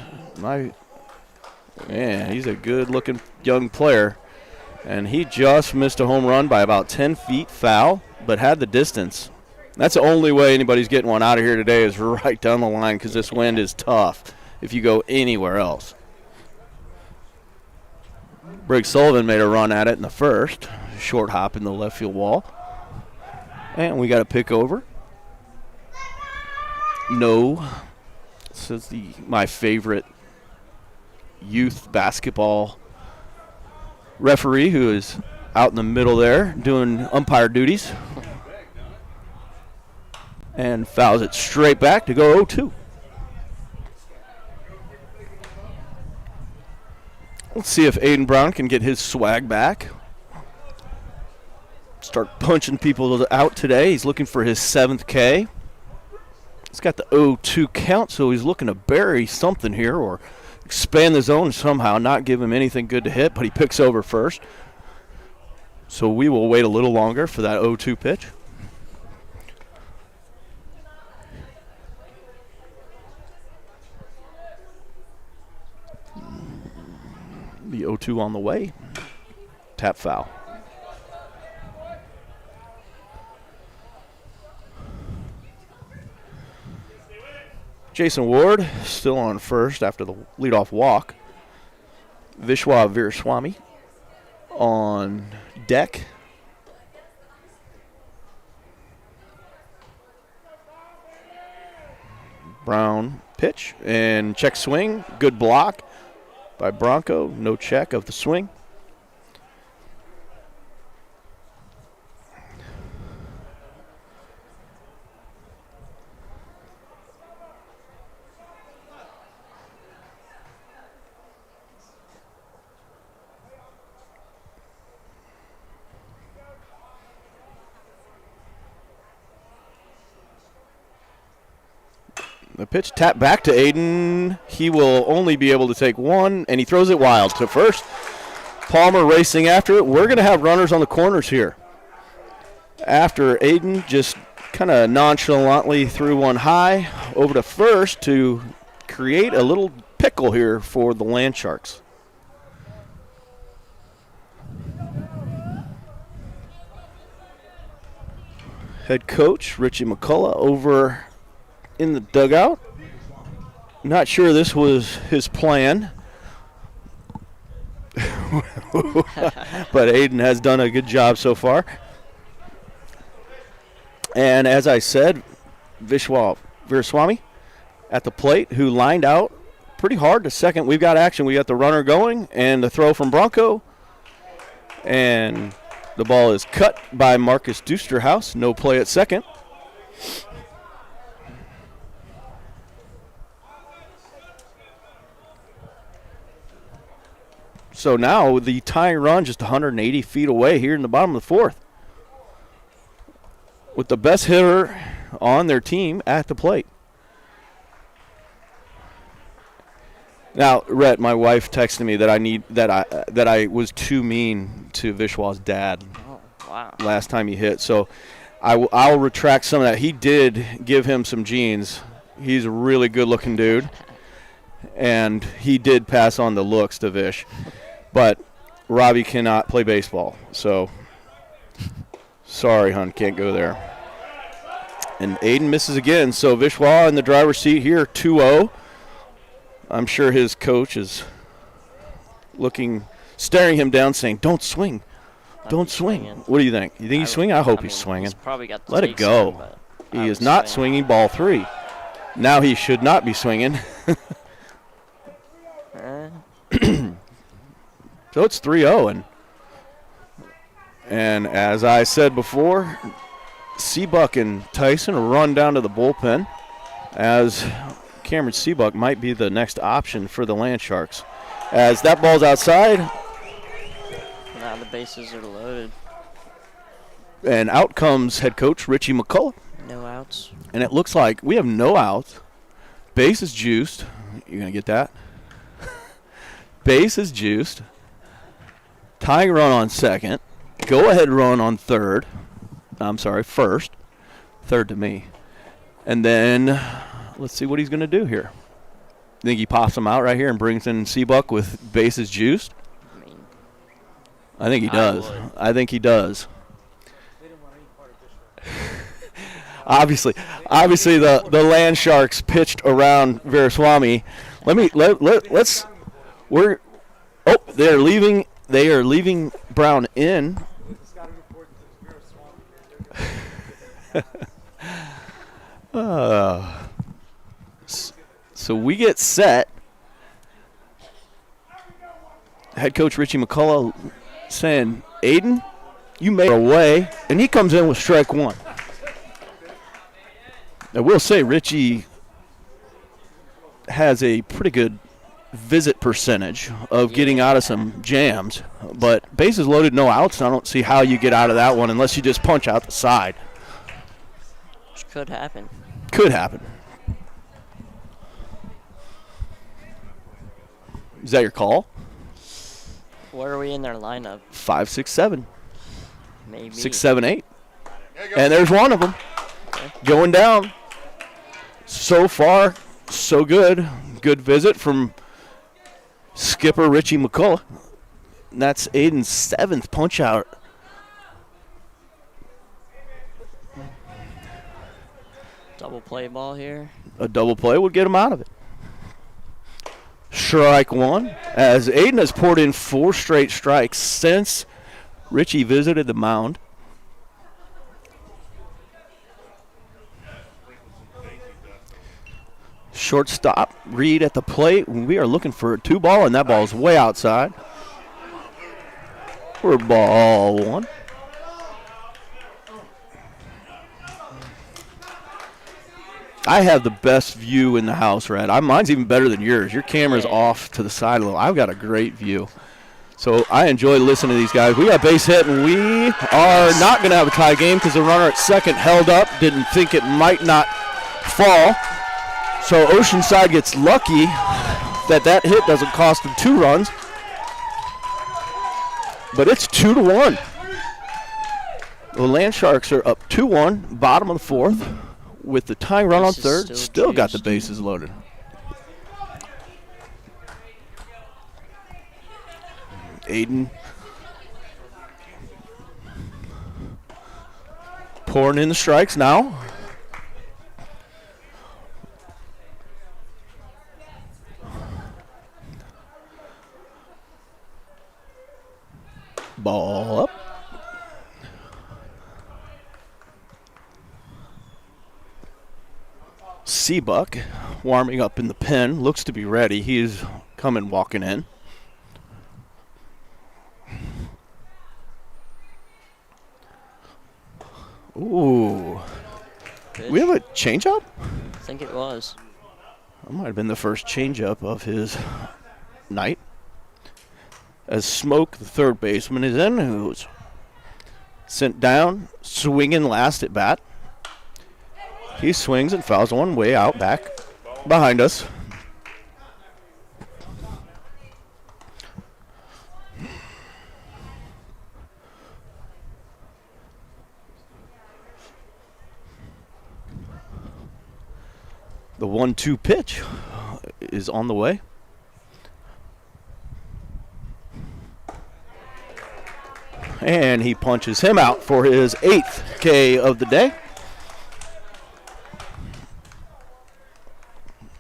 he's a good-looking young player. And he just missed a home run by about 10 feet foul, but had the distance. That's the only way anybody's getting one out of here today is right down the line because this wind is tough if you go anywhere else. Briggs Sullivan made a run at it in the first. Short hop in the left field wall. And we got a pick over. No. This is my favorite youth basketball referee who is out in the middle there doing umpire duties. And fouls it straight back to go 0-2. Let's see if Aiden Brown can get his swag back. Start punching people out today. He's looking for his 7th K. He's got the 0-2 count, so he's looking to bury something here or expand the zone somehow, not give him anything good to hit, but he picks over first. So we will wait a little longer for that 0-2 pitch. The 0-2 on the way. Tap foul. Jason Ward still on first after the leadoff walk. Vishwa Veeraswamy on deck. Brown pitch and check swing. Good block by Bronco. No check of the swing. The pitch tapped back to Aiden. He will only be able to take one, and he throws it wild to first. Palmer racing after it. We're going to have runners on the corners here. After Aiden just kind of nonchalantly threw one high over to first to create a little pickle here for the Land Sharks. Head coach Richie McCullough over in the dugout. Not sure this was his plan. But Aiden has done a good job so far. And as I said, Vishwa Veeraswamy at the plate, who lined out pretty hard to second. We've got action. We got the runner going and the throw from Bronco. And the ball is cut by Marcus Dusterhouse. No play at second. So now the tying run just 180 feet away here in the bottom of the 4th. With the best hitter on their team at the plate. Now, Rhett, my wife texted me that I was too mean to Vishwa's dad. Oh, wow. Last time he hit. So I'll retract some of that. He did give him some genes. He's a really good-looking dude. And he did pass on the looks to Vish. But Robbie cannot play baseball. So, sorry, hon, can't go there. And Aiden misses again, so Vishwa in the driver's seat here, 2-0. I'm sure his coach is staring him down, saying, "Don't swing, don't swing." Swinging. What do you think? You think he's swinging? I hope he's He's swinging. probably got the Let it takes go. in, but He I is would not swing. swinging ball 3. Now he should not be swinging. So it's 3-0, and as I said before, Seabuck and Tyson run down to the bullpen as Cameron Seabuck might be the next option for the Land Sharks. As that ball's outside, Now the bases are loaded. and out comes head coach Richie McCullough. No outs. And it looks like we have no outs. Base is juiced. You gonna get that? Base is juiced. Tying run on second. Go ahead run on third. I'm sorry, first. Third to me. And then let's see what he's gonna do here. Think he pops him out right here and brings in Seabuck with bases juiced? I mean, I think he does. would. I think he does. Obviously, the Land Sharks pitched around Veeraswamy. Let's they're leaving. They are leaving Brown in. So we get set. Head coach Richie McCullough saying, "Aiden, you made away," and he comes in with strike 1. I will say Richie has a pretty good visit percentage of getting out of some jams, but bases loaded, no outs. I don't see how you get out of that one unless you just punch out the side. which could happen. Could happen. Is that your call? Where are we in their lineup? 5, 6, 7. Maybe. 6, 7, 8. There you go. And there's one of them going down. So far, so good. Good visit from skipper Richie McCullough. And that's Aiden's 7th punch out. Double play ball here. A double play would get him out of it. Strike 1, as Aiden has poured in 4 straight strikes since Richie visited the mound. Shortstop, Reed at the plate. We are looking for a 2-ball, and that ball is way outside. For ball 1. I have the best view in the house, Red. Mine's even better than yours. Your camera's off to the side a little. I've got a great view. So I enjoy listening to these guys. We got base hit, and we are not going to have a tie game because the runner at second held up, didn't think it might not fall. So Oceanside gets lucky that hit doesn't cost them 2 runs. But it's 2-1. The Land Sharks are up 2-1, bottom of the 4th. With the tying run on Bases third, still got the juiced. bases loaded. Aiden pouring in the strikes now. Ball up. Seabuck warming up in the pen, looks to be ready. He is coming walking in. Ooh. Pitch. We have a changeup? I think it was. That might have been the first changeup of his night. As Smoke, the third baseman, is in, who's sent down, swinging last at bat. He swings and fouls one way out back behind us. The 1-2 pitch is on the way. And he punches him out for his 8th K of the day.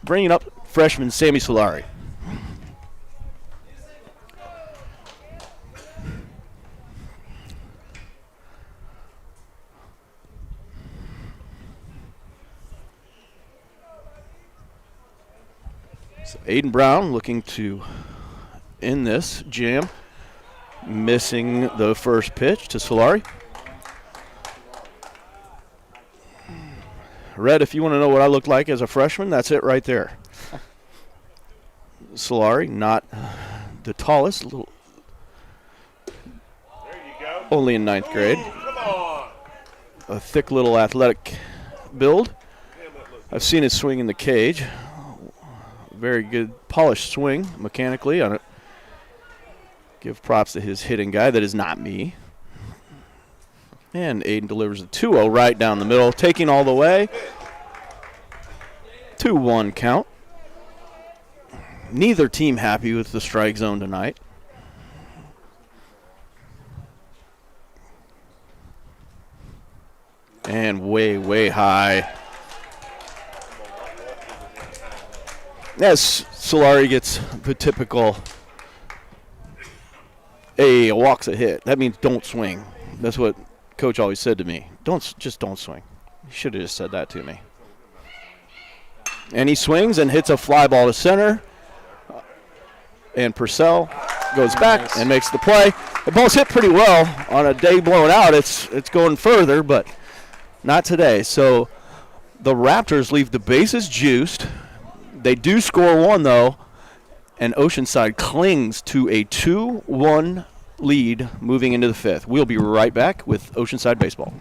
bringing up freshman Sammy Solari. So Aiden Brown looking to end this jam, missing the first pitch to Solari. Red, if you want to know what I looked like as a freshman, that's it right there. Solari, not the tallest, little, There you go. only in ninth grade. Come on. A thick little athletic build. I've seen his swing in the cage. Very good polished swing mechanically. I give props to his hitting guy. That is not me. And Aiden delivers a 2-0 right down the middle, taking all the way. 2-1 count. Neither team happy with the strike zone tonight. And way, way high. As Solari gets the typical, a walk's a hit. That means don't swing. That's what Coach always said to me. Just don't swing. He should have just said that to me. And he swings and hits a fly ball to center. And Purcell goes back and makes the play. The ball's hit pretty well. On a day blown out, it's going further, but not today. So the Raptors leave the bases juiced. They do score one, though, and Oceanside clings to a 2-1 lead moving into the fifth. We'll be right back with Oceanside Baseball.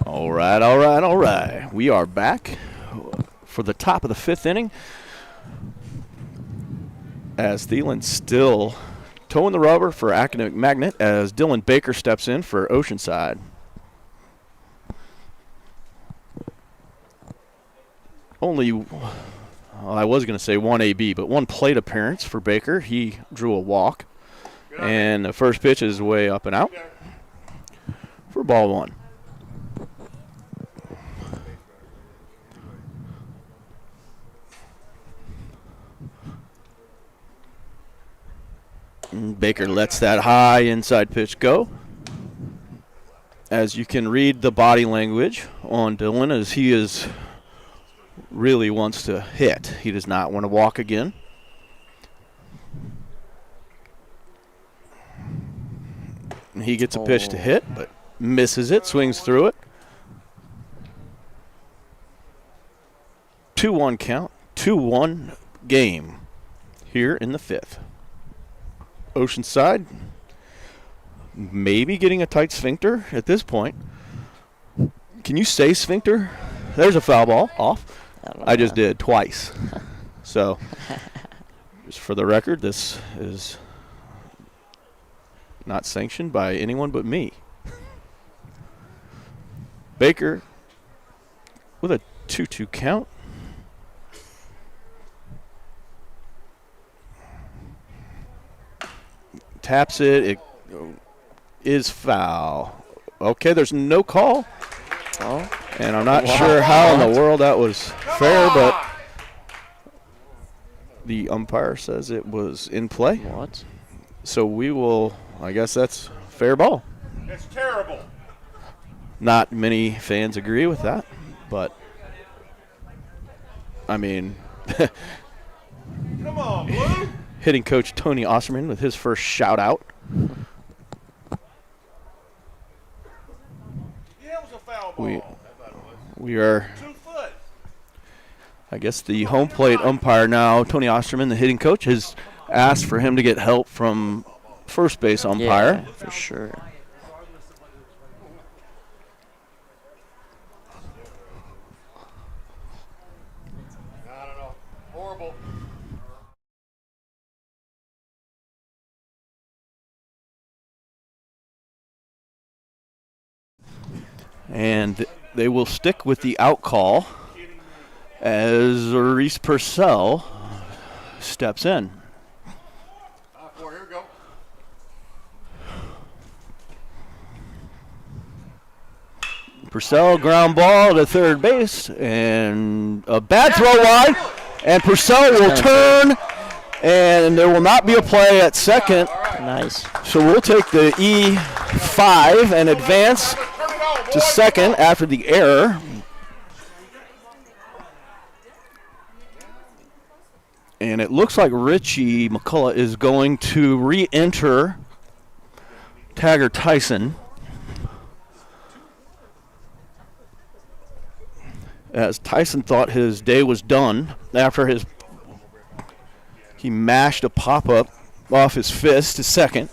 All right. We are back for the top of the fifth inning. As Thielen's still towing the rubber for Academic Magnet as Dylan Baker steps in for Oceanside. Only, well, I was going to say one AB, but one plate appearance for Baker. He drew a walk. And the first pitch is way up and out for ball one. Baker lets that high inside pitch go. As you can read the body language on Dylan, as he really wants to hit. He does not want to walk again. And he gets a pitch to hit, but misses it, swings through it. 2-1 count, 2-1 game here in the 5th. Oceanside maybe getting a tight sphincter at this point. Can you say sphincter? There's a foul ball off. I just did twice. So, just for the record, this is not sanctioned by anyone but me. Baker with a 2-2 count. Taps it. It is foul. Okay, there's no call. Oh. And I'm not sure how in the world that was fair, but the umpire says it was in play. What? So we will, I guess that's fair ball. It's terrible. Not many fans agree with that, but I mean, Come on, Blue. hitting coach Tony Osterman with his first shout out. Yeah, it was a foul ball. We are, 2 foot. I guess the home plate umpire now, Tony Osterman, the hitting coach, has asked for him to get help from first base umpire. Yeah, for sure. I don't know. Horrible. And they will stick with the out call as Reese Purcell steps in. Here we go. Purcell ground ball to third base, and a bad throw wide, and Purcell will turn, and there will not be a play at second. Nice. So we'll take the E5 and advance to second after the error. And it looks like Richie McCullough is going to re-enter Taggart Tyson, as Tyson thought his day was done after he mashed a pop-up off his fist to second.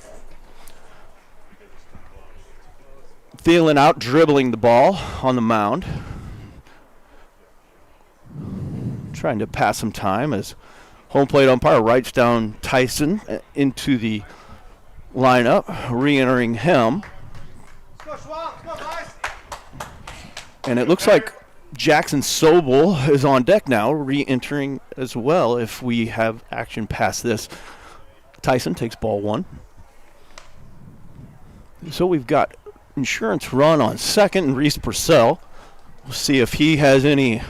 Thielen out dribbling the ball on the mound, trying to pass some time as home plate umpire writes down Tyson into the lineup, re-entering him. And it looks like Jackson Sobel is on deck now, re-entering as well if we have action past this. Tyson takes ball 1. So we've got insurance run on second, and Reese Purcell. We'll see if he has any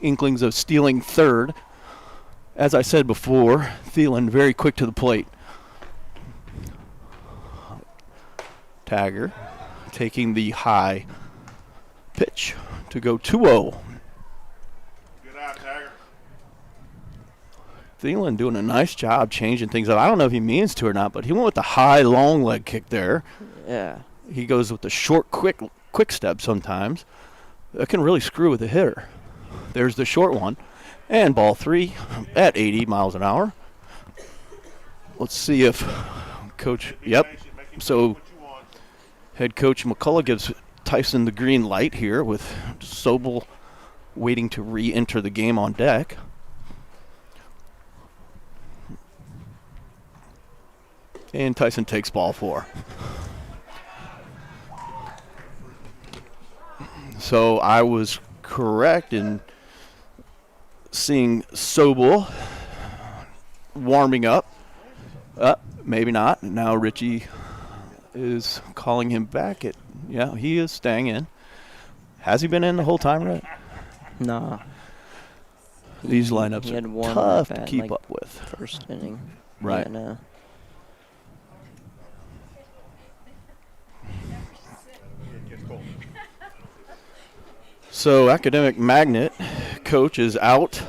inklings of stealing third. As I said before, Thielen very quick to the plate. Tagger taking the high pitch to go 2-0. Good out, Tagger. Thielen doing a nice job changing things up. I don't know if he means to or not, but he went with the high long leg kick there. Yeah. He goes with the short quick step sometimes. That can really screw with the hitter. There's the short one. And ball 3 at 80 miles an hour. Let's see if coach, so head coach McCullough gives Tyson the green light here with Sobel waiting to re-enter the game on deck. And Tyson takes ball 4. So I was correct in seeing Sobel warming up. Maybe not. Now Richie is calling him back. Yeah, he is staying in. Has he been in the whole time, right? Nah. These lineups He had are one tough at to bat, keep like, up with. First inning. Right. Yeah, no. So Academic Magnet coach is out.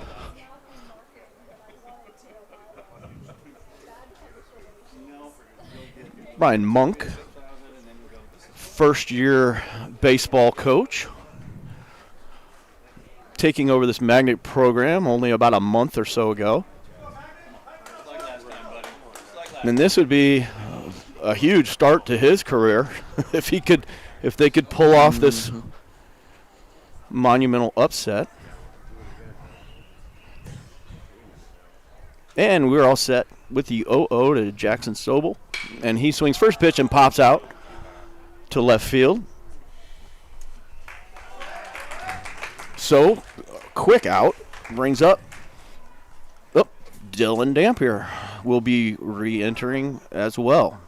Brian Monk first-year baseball coach, taking over this magnet program only about a month or so ago. And this would be a huge start to his career if they could pull off this monumental upset. And we're all set with the 0-0 to Jackson Sobel. And he swings first pitch and pops out to left field. So, quick out brings up Dylan Dampier will be re-entering as well.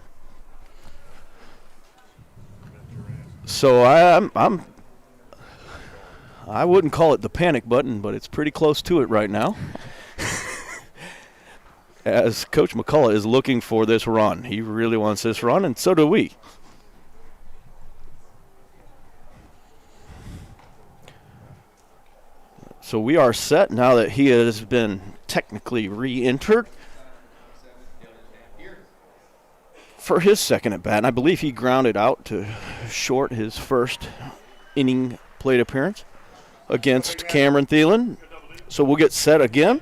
So I wouldn't call it the panic button, but it's pretty close to it right now. As Coach McCullough is looking for this run. He really wants this run, and so do we. So we are set now that he has been technically re-entered for his second at bat. And I believe he grounded out to short his first inning plate appearance against Cameron Thielen. So we'll get set again.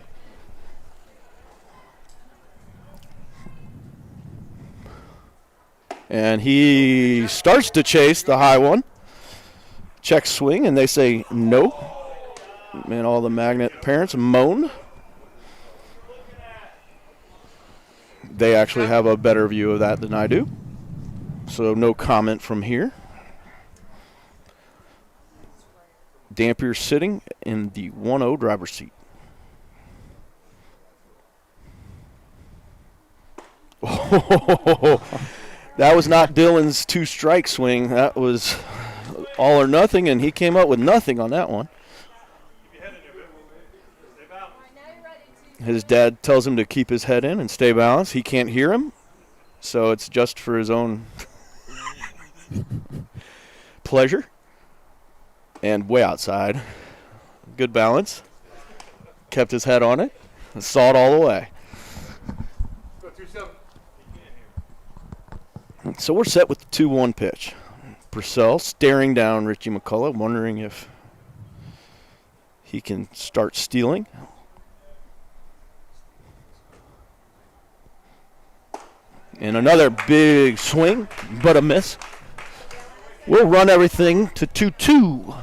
And he starts to chase the high one. Check swing, and they say no. And all the magnet parents moan. They actually have a better view of that than I do. So no comment from here. Dampier sitting in the 1-0 driver's seat. Oh, that was not Dylan's two-strike swing. That was all or nothing, and he came up with nothing on that one. His dad tells him to keep his head in and stay balanced. He can't hear him, so it's just for his own pleasure. And way outside. Good balance. Kept his head on it and saw it all the way. So we're set with the 2-1 pitch. Purcell staring down Richie McCullough, wondering if he can start stealing. And another big swing, but a miss. We'll run everything to 2-2.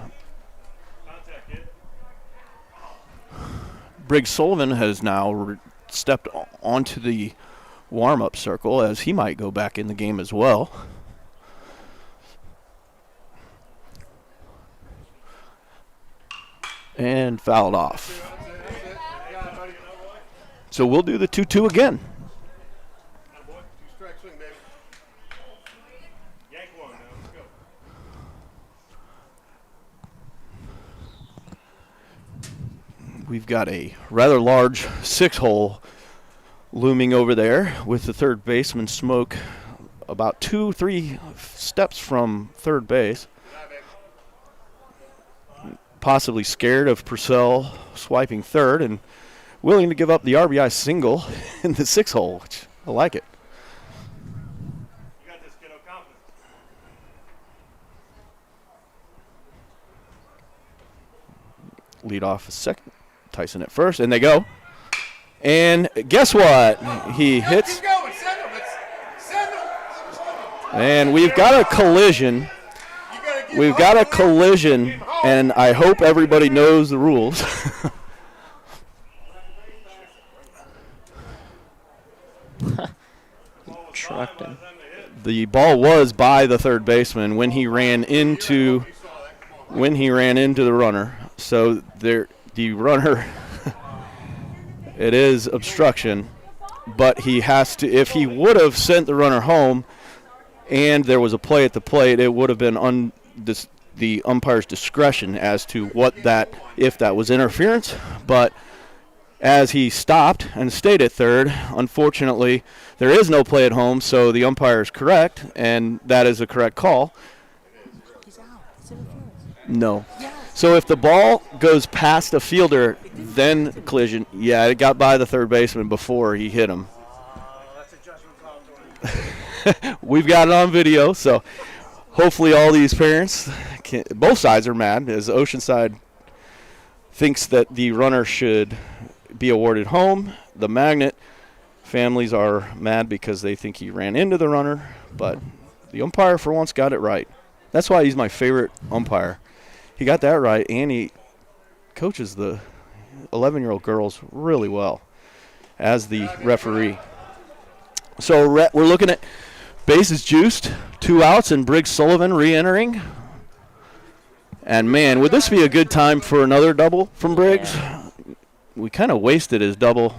Briggs Sullivan has now stepped onto the warm-up circle, as he might go back in the game as well. And fouled off. So we'll do the 2-2 again. We've got a rather large 6-hole looming over there with the third baseman Smoke about 2-3 steps from third base. Possibly scared of Purcell swiping third and willing to give up the RBI single in the 6-hole, which I like it. You got this, kiddo, confidence. Lead off a second. Tyson at first, and they go. And guess what? He hits. And we've got a collision. We've got a collision, and I hope everybody knows the rules. Trucked him. The ball was by the third baseman when he ran into the runner. So the runner, it is obstruction, but he has to, if he would have sent the runner home and there was a play at the plate, it would have been the umpire's discretion as to if that was interference. But as he stopped and stayed at third, unfortunately, there is no play at home, so the umpire is correct, and that is a correct call. He's out. It's interference. No. So if the ball goes past a fielder, then collision. Yeah, it got by the third baseman before he hit him. That's a judgment call. We've got it on video, so hopefully all these parents, both sides are mad, as Oceanside thinks that the runner should be awarded home. The Magnet families are mad because they think he ran into the runner, but the umpire for once got it right. That's why he's my favorite umpire. He got that right, and he coaches the 11-year-old girls really well as the referee. So we're looking at bases juiced, 2 outs, and Briggs Sullivan re-entering. And, man, would this be a good time for another double from Briggs? We kind of wasted his double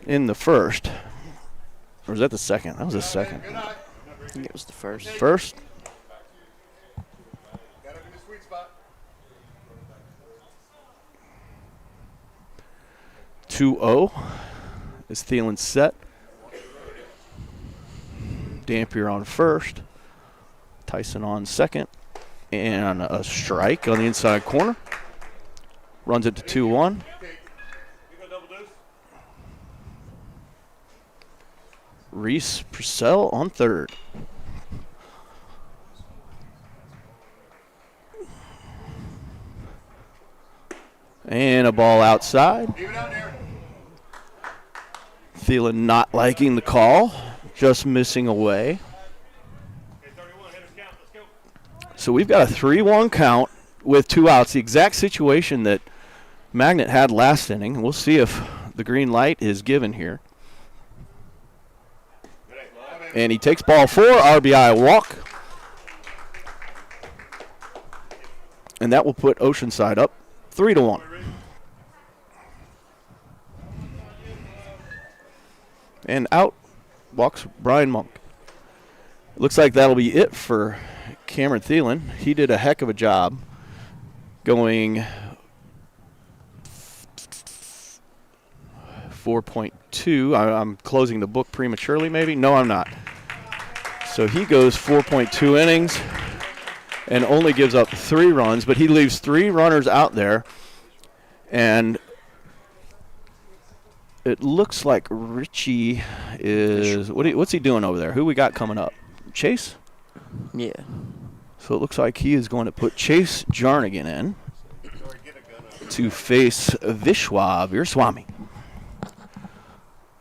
in the first. Or was that the second? That was the second. I think it was the first. First? Got him in the sweet spot. 2-0 is Thielen set. Dampier on first. Tyson on second. And a strike on the inside corner. Runs it to 2-1. Reese Purcell on third. And a ball outside. Leave it out there. Thielen not liking the call, just missing away. Okay, 31, hitters count. Let's go. So we've got a 3-1 count with 2 outs, the exact situation that Magnet had last inning. We'll see if the green light is given here. And he takes ball 4, RBI walk. And that will put Oceanside up 3-1. And out walks Brian Monk. Looks like that'll be it for Cameron Thielen. He did a heck of a job going 4.2. I'm closing the book prematurely, maybe? No, I'm not. So he goes 4.2 innings and only gives up 3 runs, but he leaves 3 runners out there. And it looks like Richie is – what's he doing over there? Who we got coming up? Chase? Yeah. So it looks like he is going to put Chase Jarnigan in to face Vishwa Veerswamy.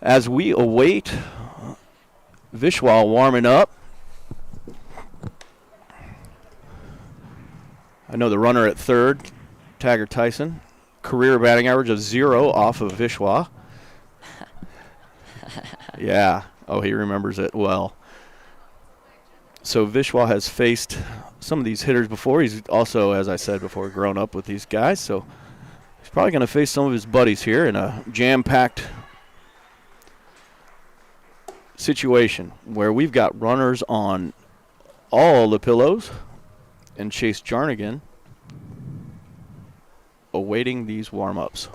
As we await Vishwa warming up, I know the runner at third, Taggart Tyson, career batting average of 0 off of Vishwa. Yeah. Oh, he remembers it well. So Vishwa has faced some of these hitters before. He's also, as I said before, grown up with these guys. So he's probably going to face some of his buddies here in a jam-packed situation where we've got runners on all the pillows and Chase Jarnigan awaiting these warm-ups.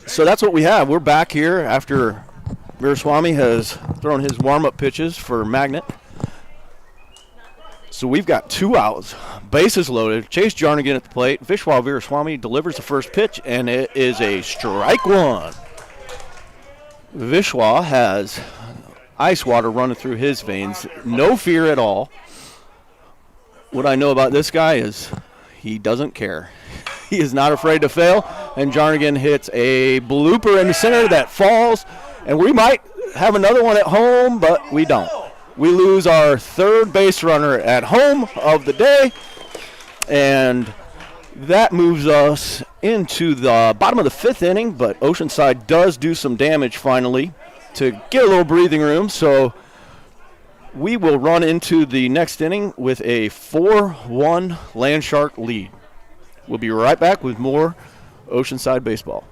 So that's what we have. We're back here after Veerswamy has thrown his warm-up pitches for Magnet. So we've got 2 outs, bases loaded. Chase Jarnigan at the plate. Vishwa Veerswamy delivers the first pitch, and it is a strike 1. Vishwa has ice water running through his veins. No fear at all. What I know about this guy is he doesn't care. He is not afraid to fail. and Jarnigan hits a blooper in the center that falls, and we might have another one at home, but we don't. We lose our third base runner at home of the day, and that moves us into the bottom of the 5th inning, but Oceanside does do some damage finally to get a little breathing room, so we will run into the next inning with a 4-1 Landshark lead. We'll be right back with more Oceanside baseball.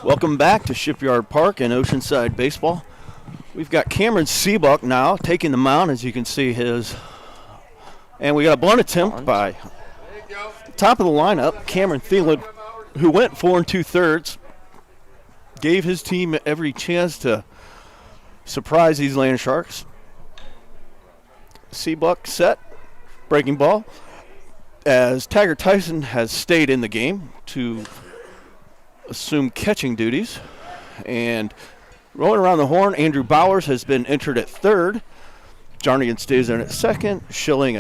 Welcome back to Shipyard Park and Oceanside Baseball. We've got Cameron Seabuck now taking the mound, as you can see his. And we got a bunt attempt by top of the lineup, Cameron Thielen, who went 4 2/3, gave his team every chance to surprise these Land Sharks. Seabuck set, breaking ball, as Tiger Tyson has stayed in the game to assume catching duties. And rolling around the horn, Andrew Bowers has been entered at third. Jarnigan stays in at second. Jarnigan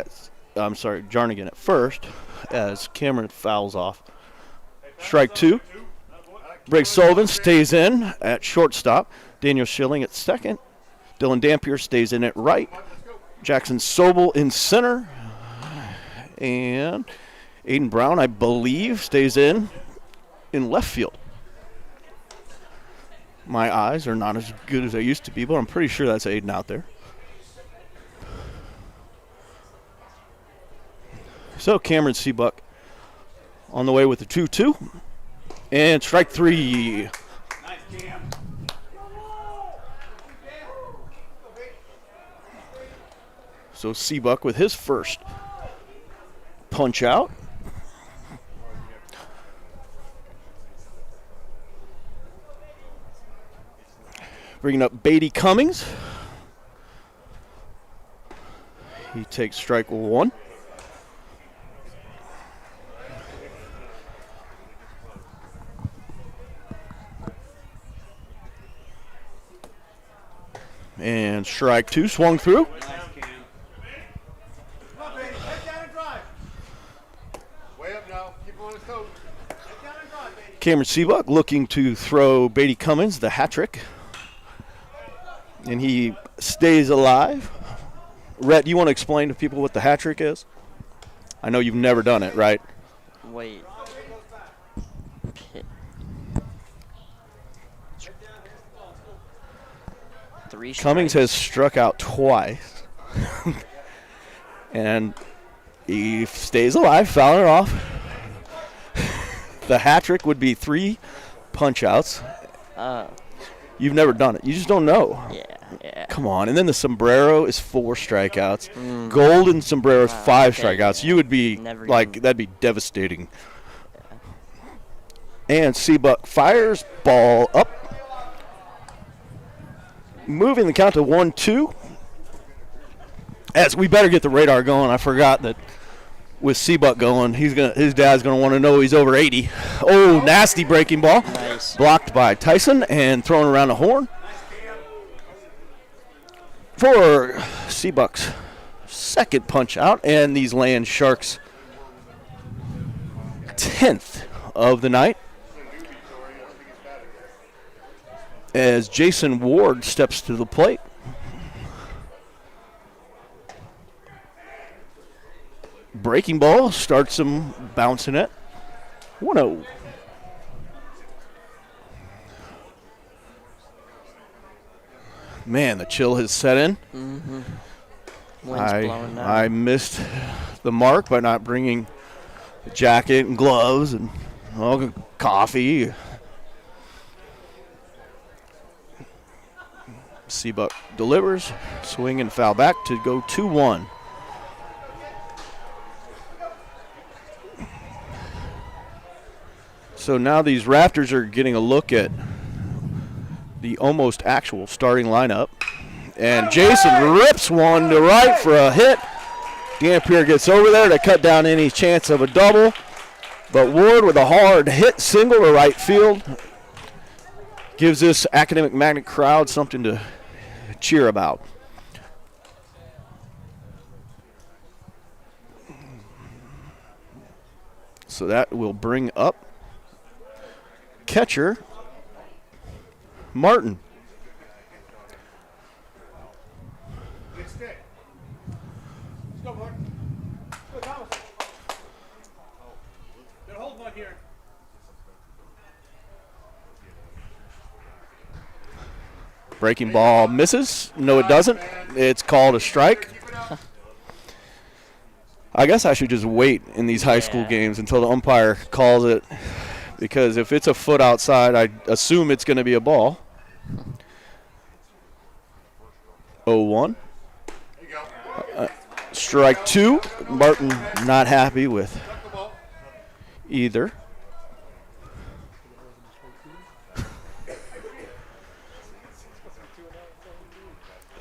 at first, as Cameron fouls off. Strike 2. Briggs Sullivan stays in at shortstop. Daniel Schilling at second. Dylan Dampier stays in at right. Jackson Sobel in center. And Aiden Brown, I believe, stays in left field. My eyes are not as good as they used to be, but I'm pretty sure that's Aiden out there. So Cameron Seabuck on the way with the 2-2. And strike 3. Nice, Cam. So Seabuck with his first punch out. Bringing up Beatty Cummings. He takes strike 1. And strike 2 swung through. Nice, Cam. Way up now. Keep him on his toes. Cameron Seabuck looking to throw Beatty Cummins the hat trick. And he stays alive. Rhett, do you want to explain to people what the hat trick is? I know you've never done it, right? Wait. Pit. 3 Cummings strikes. has struck out twice. And he stays alive, fouling it off. The hat trick would be 3 punch-outs. You've never done it. You just don't know. Yeah. Come on. And then the sombrero is 4 strikeouts. Golden sombrero is 5 okay, strikeouts. yeah. You would be Never like, even- that'd be devastating. And Seabuck fires, ball up. Moving the count to 1-2. As we better get the radar going. I forgot that with Seabuck going, his dad's gonna want to know he's over 80. Oh, nasty breaking ball. Nice. Blocked by Tyson and thrown around the horn. For Seabuck's second punch out, and these Land Sharks' 10th of the night. As Jason Ward steps to the plate. Breaking ball starts him bouncing it. 1-0. Man, the chill has set in. Wind's blowing now. I missed the mark by not bringing a jacket and gloves and coffee. Seabuck delivers, swing and foul back to go 2-1. So now these Raptors are getting a look at the almost actual starting lineup. And Jason rips one to right for a hit. Dampier gets over there to cut down any chance of a double. But Ward with a hard hit single to right field gives this Academic Magnet crowd something to cheer about. So that will bring up catcher Martin. Good stick. Let's go, Mark. Go, Thomas. Good hold one here. Breaking ball misses. No, it doesn't. It's called a strike. I guess I should just wait in these high school games until the umpire calls it, because if it's a foot outside, I assume it's going to be a ball. 0-1. Strike 2. Martin not happy with either.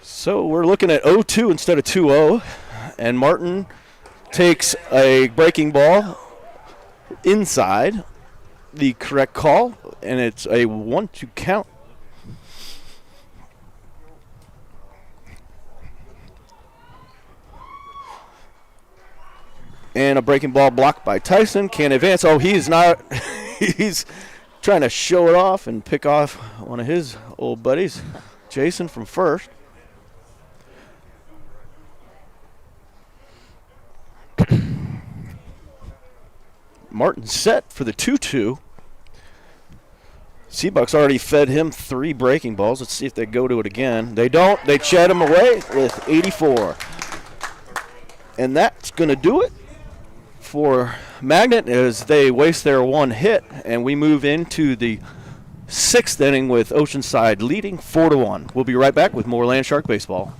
So we're looking at 0-2 instead of 2-0, and Martin takes a breaking ball inside, the correct call, and it's a 1-2 count. And a breaking ball blocked by Tyson. Can't advance. Oh, he's not. He's trying to show it off and pick off one of his old buddies, Jason from first. Martin set for the 2-2. Seabuck's already fed him 3 breaking balls. Let's see if they go to it again. They don't. They chat him away with 84. And that's going to do it for Magnet as they waste their 1 hit. And we move into the 6th inning with Oceanside leading 4-1. We'll be right back with more Land Shark baseball.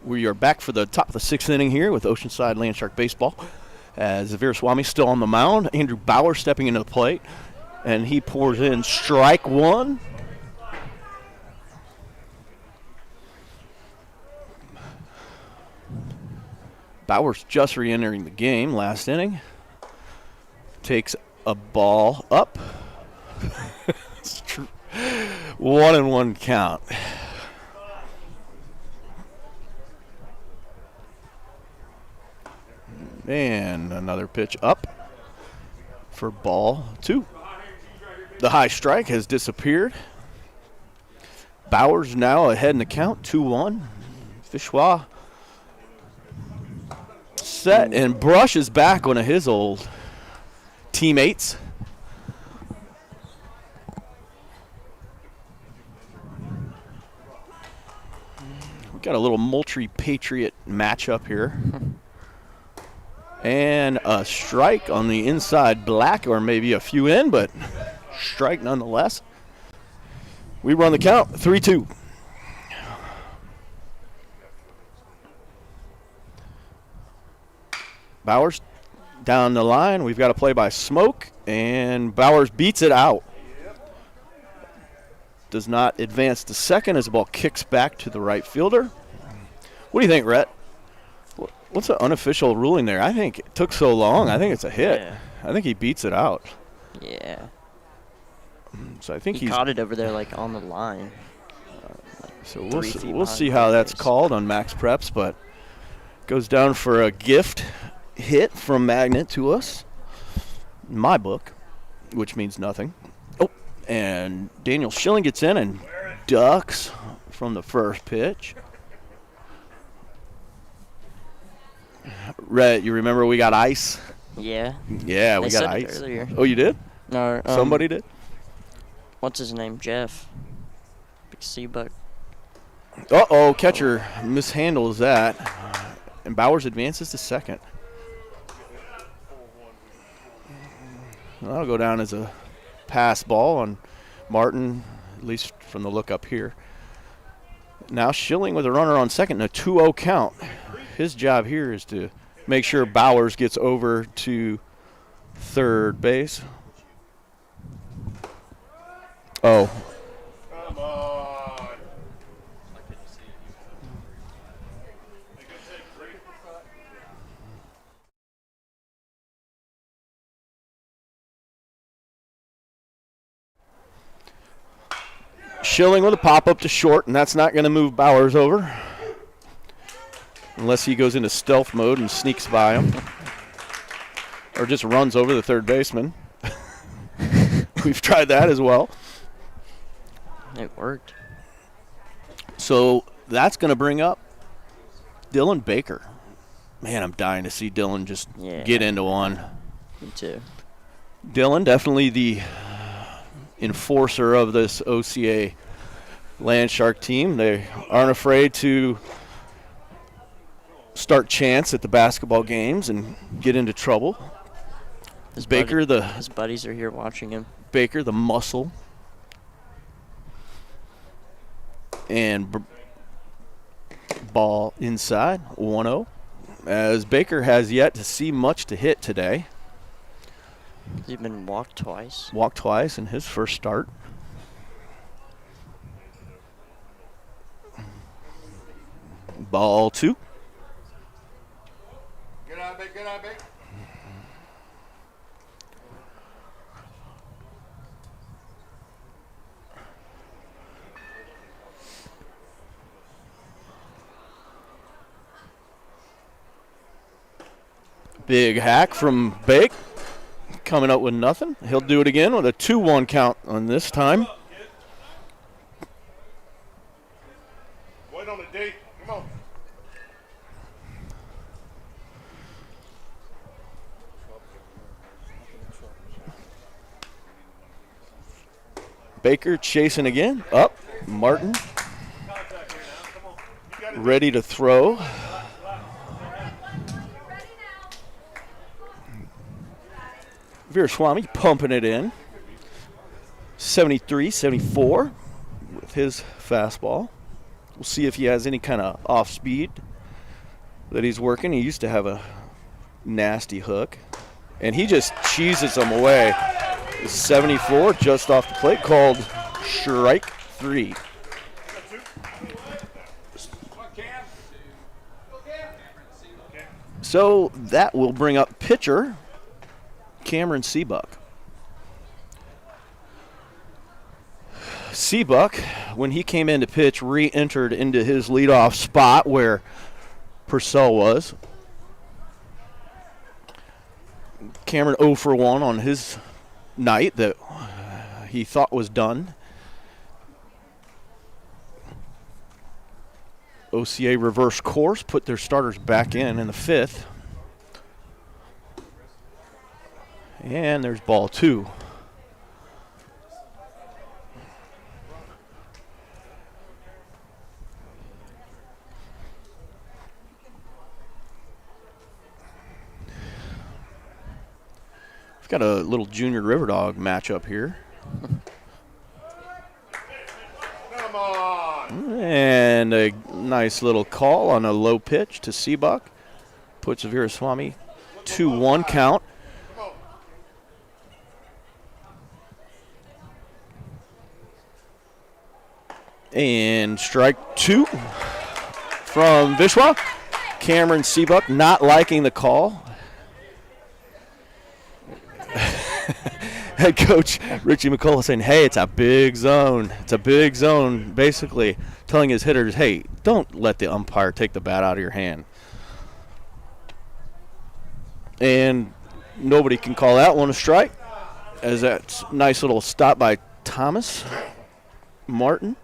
We are back for the top of the 6th inning here with Oceanside Landshark Baseball. As Veeraswamy still on the mound, Andrew Bauer stepping into the plate, and he pours in strike one. Bauer's just re-entering the game last inning. Takes a ball up. It's true. 1-1 count. And another pitch up for ball 2. The high strike has disappeared. Bauer's now ahead in the count, 2-1. Fishwa set and brushes back one of his old teammates. We got a little Moultrie Patriot matchup here. And a strike on the inside black, or maybe a few in, but strike nonetheless. We run the count, 3-2. Bowers down the line. We've got a play by Smoke, and Bowers beats it out. Does not advance to second as the ball kicks back to the right fielder. What do you think, Rhett? What's the unofficial ruling there? I think it took so long. I think it's a hit. Yeah. I think he beats it out. Yeah. So I think He he's caught it over there, like, on the line. So 3 we'll feet see behind how the that's base. called on Max Preps, but goes down for a gift hit from Magnet to us. In my book, which means nothing. Oh, and Daniel Schilling gets in and ducks from the first pitch. Rhett, you remember we got ice? Yeah. Yeah, we They got said it ice. earlier. Oh, you did? No. Somebody did? What's his name? Jeff. Big Seabuck. Uh-oh, catcher mishandles that. And Bowers advances to second. That'll go down as a pass ball on Martin, at least from the look up here. Now Schilling with a runner on second and a 2-0 count. His job here is to make sure Bowers gets over to third base. Oh. Come on. Schilling with a pop-up to short, and that's not going to move Bowers over. Unless he goes into stealth mode and sneaks by him. Or just runs over the third baseman. We've tried that as well. It worked. So that's going to bring up Dylan Baker. Man, I'm dying to see Dylan just get into one. Me too. Dylan, definitely the enforcer of this OCA Landshark team. They aren't afraid to start chants at the basketball games and get into trouble. His Baker, his buddies are here watching him. Baker, the muscle. And ball inside, 1-0. As Baker has yet to see much to hit today. He's been walked twice. Walked twice in his first start. Ball 2. Good eye, big, good eye, big. Big hack from Bake. Coming up with nothing. He'll do it again with a 2-1 count on this time. Wait on the D. Come on. Baker chasing again. Up. Martin ready to throw. Veeraswamy pumping it in. 73-74 with his fastball. We'll see if he has any kind of off speed that he's working. He used to have a nasty hook, and he just cheeses them away. 74 just off the plate, called strike 3. So that will bring up pitcher Cameron Seabuck. Seabuck, when he came in to pitch, re-entered into his leadoff spot where Purcell was. Cameron 0 for 1 on his night that he thought was done. OCA reverse course, put their starters back in the 5th. And there's ball 2. We've got a little junior River Dog matchup here. Come on. And a nice little call on a low pitch to Seabuck. Puts Veeraswamy 2-1 count. And strike 2 from Vishwa. Cameron Seabuck not liking the call. Head coach Richie McCullough saying, hey, it's a big zone. It's a big zone, basically telling his hitters, hey, don't let the umpire take the bat out of your hand. And nobody can call that one a strike, as that's a nice little stop by Thomas Martin.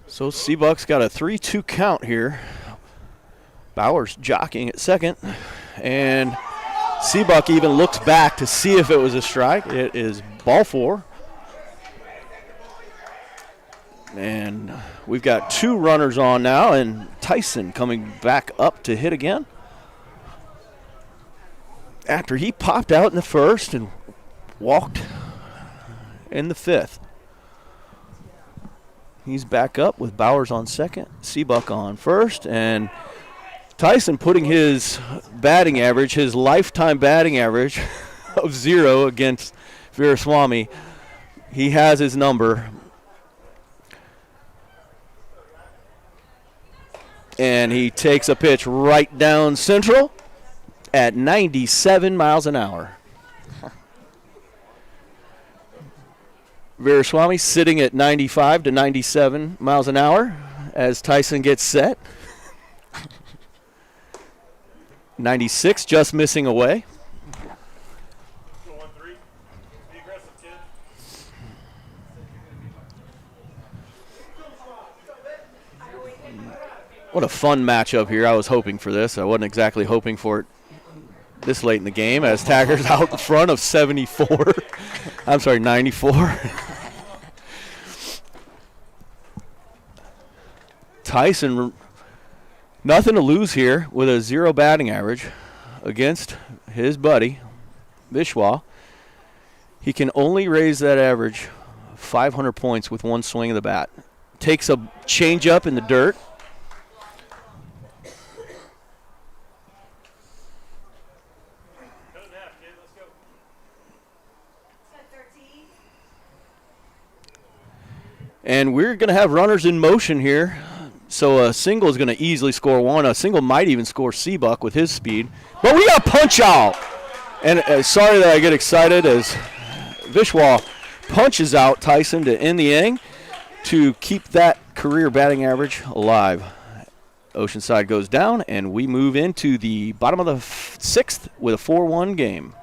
So Seabuck's got a 3-2 count here. Bowers jockeying at second. And Seabuck even looks back to see if it was a strike. It is ball 4. And we've got 2 runners on now, and Tyson coming back up to hit again. After he popped out in the 1st and walked in the 5th. He's back up with Bowers on second, Seabuck on first, and Tyson putting his batting average, his lifetime batting average of 0 against Veeraswamy. He has his number. And he takes a pitch right down central at 97 miles an hour. Veeraswamy sitting at 95 to 97 miles an hour as Tyson gets set. 96 just missing away. Go 1-3. Be aggressive, kid. What a fun matchup here. I was hoping for this. I wasn't exactly hoping for it this late in the game as Taggart's out in front of 74. I'm sorry, 94. Tyson, nothing to lose here with a 0 batting average against his buddy, Vishwa. He can only raise that average 500 points with 1 swing of the bat. Takes a changeup in the dirt. Cut it in half, kid. Let's go. And we're going to have runners in motion here. So a single is going to easily score 1. A single might even score Seabuck with his speed. But we got a punch out. And sorry that I get excited as Vishwa punches out Tyson to end the inning to keep that career batting average alive. Oceanside goes down, and we move into the bottom of the 6th with a 4-1 game.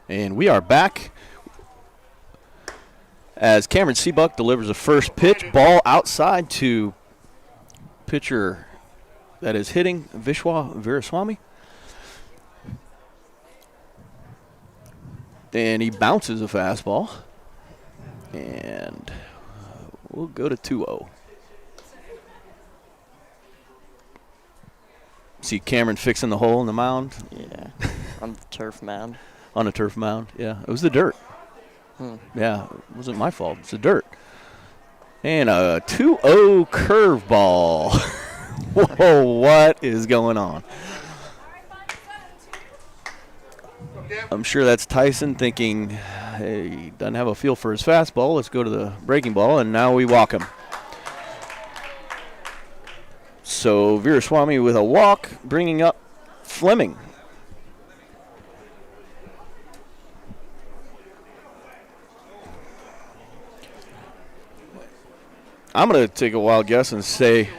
And we are back as Cameron Seabuck delivers a first pitch. Ball outside to pitcher that is hitting Vishwa Viraswamy. And he bounces a fastball. And we'll go to 2-0. See Cameron fixing the hole in the mound. Yeah, on the turf mound. On a turf mound, yeah. It was the dirt. Yeah, it wasn't my fault. It's the dirt. And a 2-0 curveball. Whoa, what is going on? I'm sure that's Tyson thinking, hey, he doesn't have a feel for his fastball. Let's go to the breaking ball, and now we walk him. So Viraswamy with a walk, bringing up Fleming. I'm going to take a wild guess and say,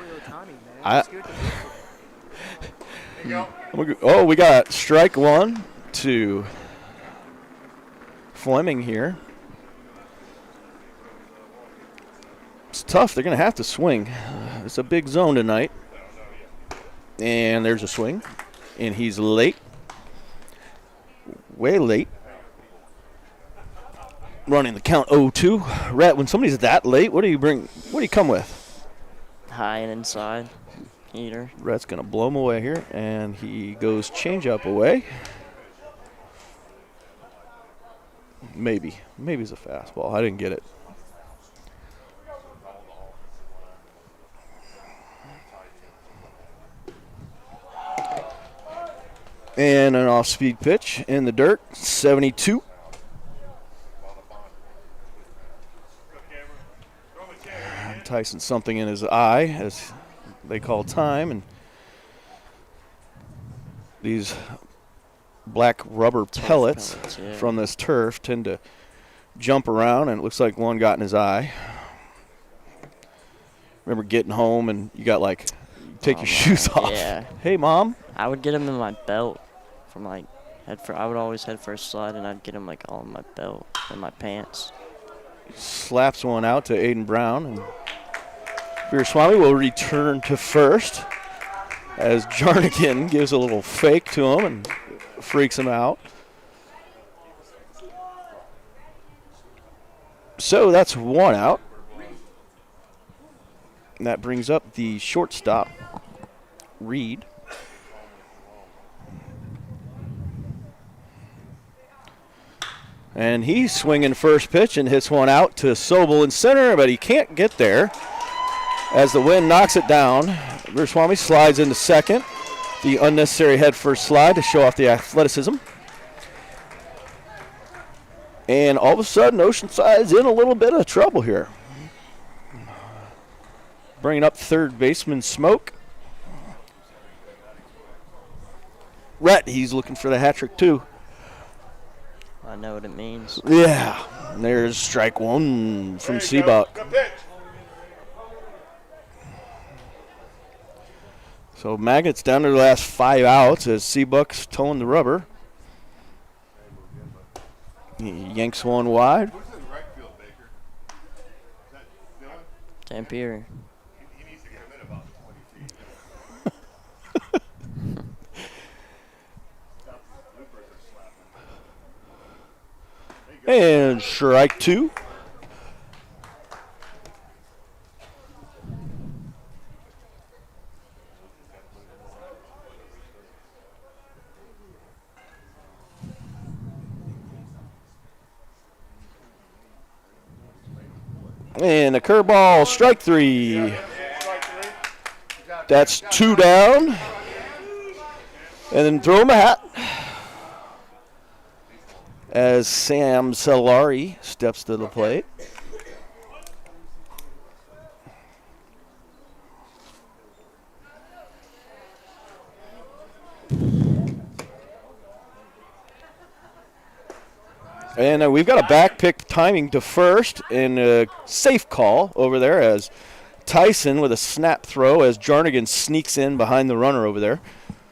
we got strike one to Fleming here. It's tough. They're going to have to swing. It's a big zone tonight. And there's a swing. And he's late. Way late. Running the count 0-2. Rhett, when somebody's that late, what do you bring? What do you come with? High and inside. Eater. Rhett's going to blow him away here. And he goes changeup away. Maybe. Maybe it's a fastball. I didn't get it. And an off-speed pitch in the dirt, 72. Tyson something in his eye, as they call time, and these black rubber pellets from this turf tend to jump around, and it looks like one got in his eye. Remember getting home and you got like, take your shoes off. Yeah. Hey, Mom. I would get him in my belt from like I would always head first slide, and I'd get him like all in my belt and my pants. Slaps one out to Aiden Brown, and Viraswamy will return to first as Jarnigan gives a little fake to him and freaks him out. So that's one out. And that brings up the shortstop, Reed. And he's swinging first pitch and hits one out to Sobel in center, but he can't get there as the wind knocks it down. Viraswamy slides into second. The unnecessary head first slide to show off the athleticism. And all of a sudden, Oceanside's in a little bit of trouble here. Bringing up third baseman Smoke. Rhett, he's looking for the hat trick too. I know what it means. Yeah, and there's strike one from Seabuck. So Magnet's down to the last 5 outs as Seabuck's towing the rubber. He yanks one wide. Who's in right field, Baker? Is that Dylan? Dampier. He needs to get him in about 20 feet. And strike two. And a curveball, strike three. That's two down. And then throw him a hat as Sam Solari steps to the plate. And we've got a back pick timing to first and a safe call over there as Tyson with a snap throw as Jarnigan sneaks in behind the runner over there.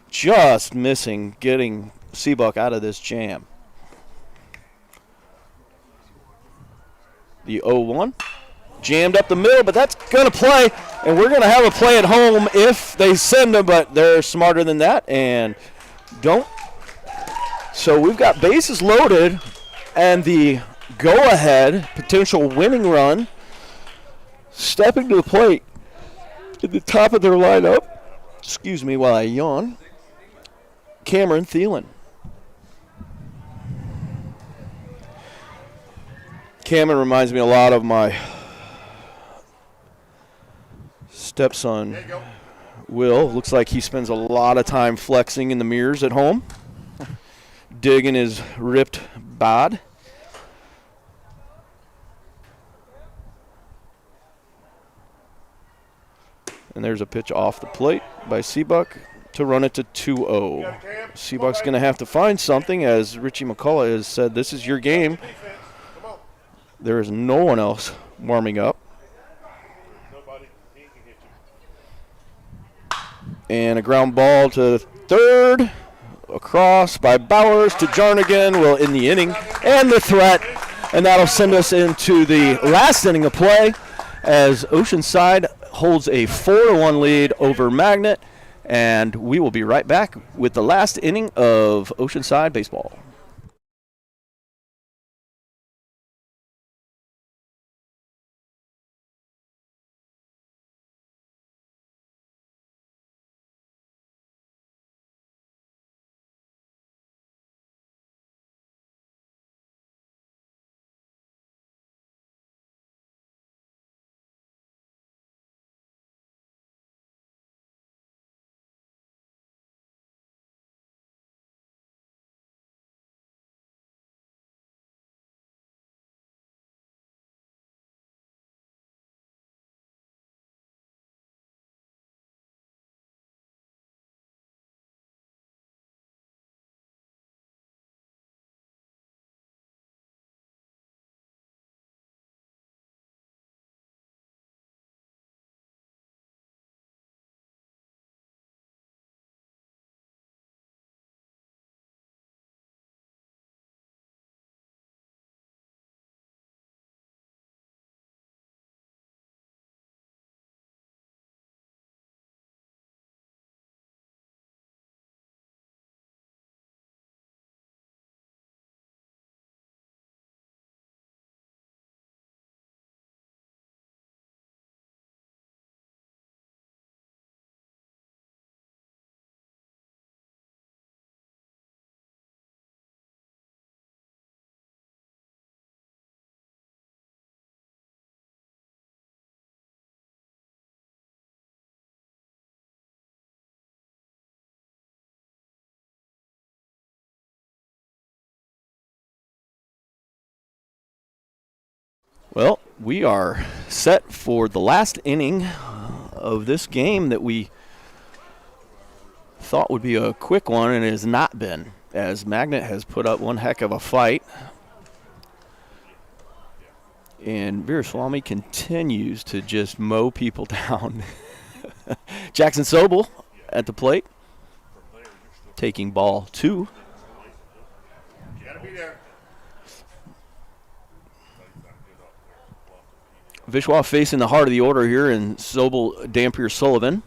Just missing getting Seabuck out of this jam. The 0-1. Jammed up the middle, but that's going to play. And we're going to have a play at home if they send them, but they're smarter than that and don't. So we've got bases loaded and the go-ahead potential winning run stepping to the plate at the top of their lineup. Excuse me while I yawn. Cameron Thielen. Cameron reminds me a lot of my stepson, Will. Looks like he spends a lot of time flexing in the mirrors at home, digging his ripped bod. And there's a pitch off the plate by Seabuck to run it to 2-0. Seabuck's going to have to find something, as Richie McCullough has said, this is your game. There is no one else warming up. And a ground ball to third, across by Bowers to Jarnigan. Will end the inning and the threat, and that'll send us into the last inning of play as Oceanside holds a 4-1 lead over Magnet, and we will be right back with the last inning of Oceanside baseball. Well, we are set for the last inning of this game that we thought would be a quick one, and it has not been, as Magnet has put up one heck of a fight. And Viraswamy continues to just mow people down. Jackson Sobel at the plate, taking ball 2. Gotta be there. Vishwa facing the heart of the order here, and Sobel, Dampier, Sullivan.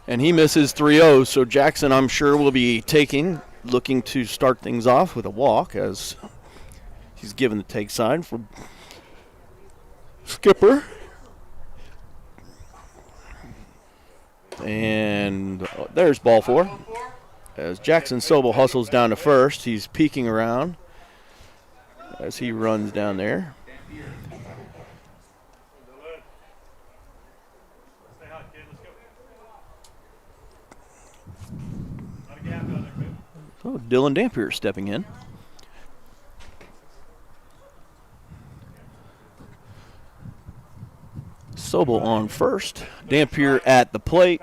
And he misses 3-0, so Jackson, I'm sure, will be looking to start things off with a walk, as he's given the take sign for Skipper. And there's ball 4. As Jackson Sobel hustles down to first, he's peeking around as he runs down there. So Dylan Dampier stepping in. Sobel on first. Dampier at the plate.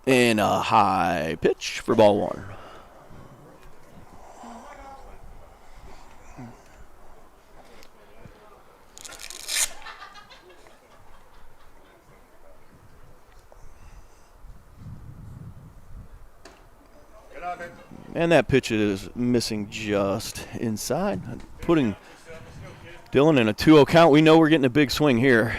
And a high pitch for ball 1. And that pitch is missing just inside, putting Dylan in a 2-0 count. We know we're getting a big swing here.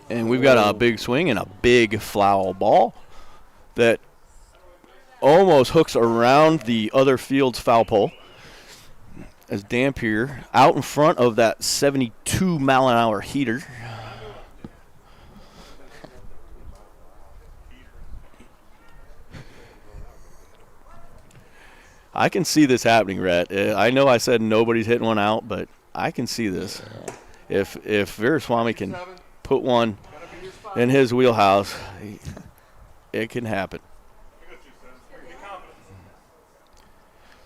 And we've got a big swing and a big foul ball that almost hooks around the other field's foul pole. As Dampier out in front of that 72-mile-an-hour heater. I can see this happening, Rhett. I know I said nobody's hitting one out, but I can see this. If Veeraswamy can put one in his wheelhouse, it can happen.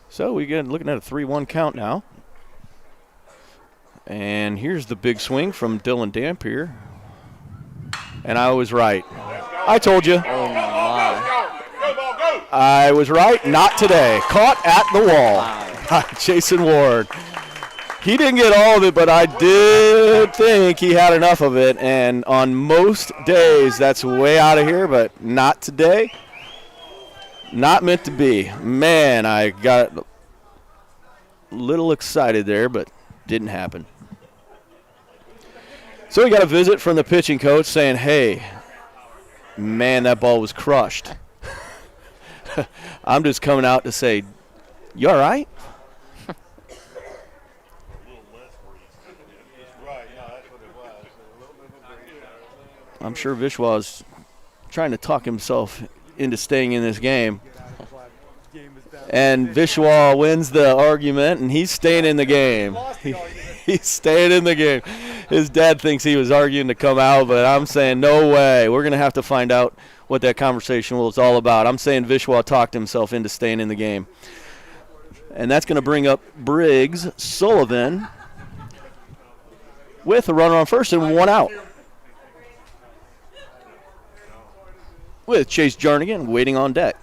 So we get looking at a 3-1 count now. And here's the big swing from Dylan Dampier. And I was right. I told you. Oh, my. I was right. Not today. Caught at the wall by Jason Ward. He didn't get all of it, but I did think he had enough of it. And on most days, that's way out of here, but not today. Not meant to be. Man, I got a little excited there, but didn't happen. So we got a visit from the pitching coach saying, hey, man, that ball was crushed. I'm just coming out to say, you all right? I'm sure Vishwa's trying to talk himself into staying in this game. And Vishwa wins the argument, and he's staying in the game. He's staying in the game. His dad thinks he was arguing to come out, but I'm saying no way. We're going to have to find out what that conversation was all about. I'm saying Vishwa talked himself into staying in the game. And that's going to bring up Briggs Sullivan with a runner on first and one out. With Chase Jernigan waiting on deck.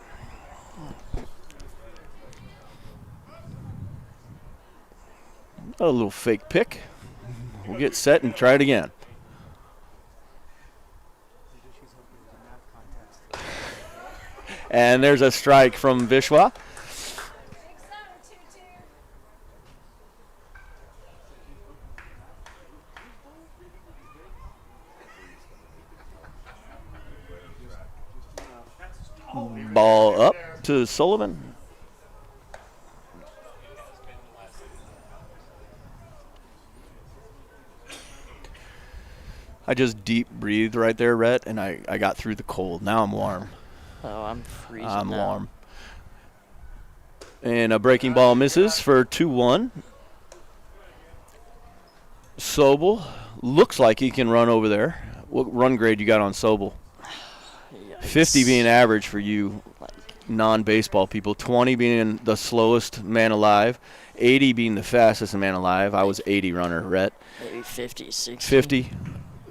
A little fake pick. We'll get set and try it again. And there's a strike from Vishwa. Ball up to Sullivan. I just deep breathed right there, Rhett, and I got through the cold. Now I'm warm. Oh, I'm freezing I'm now. warm. And a breaking ball misses for 2-1. Sobel looks like he can run over there. What run grade you got on Sobel? Yikes. 50 being average for you non-baseball people. 20 being the slowest man alive. 80 being the fastest man alive. I was 80 runner, Rhett. Maybe 50, 60. 50.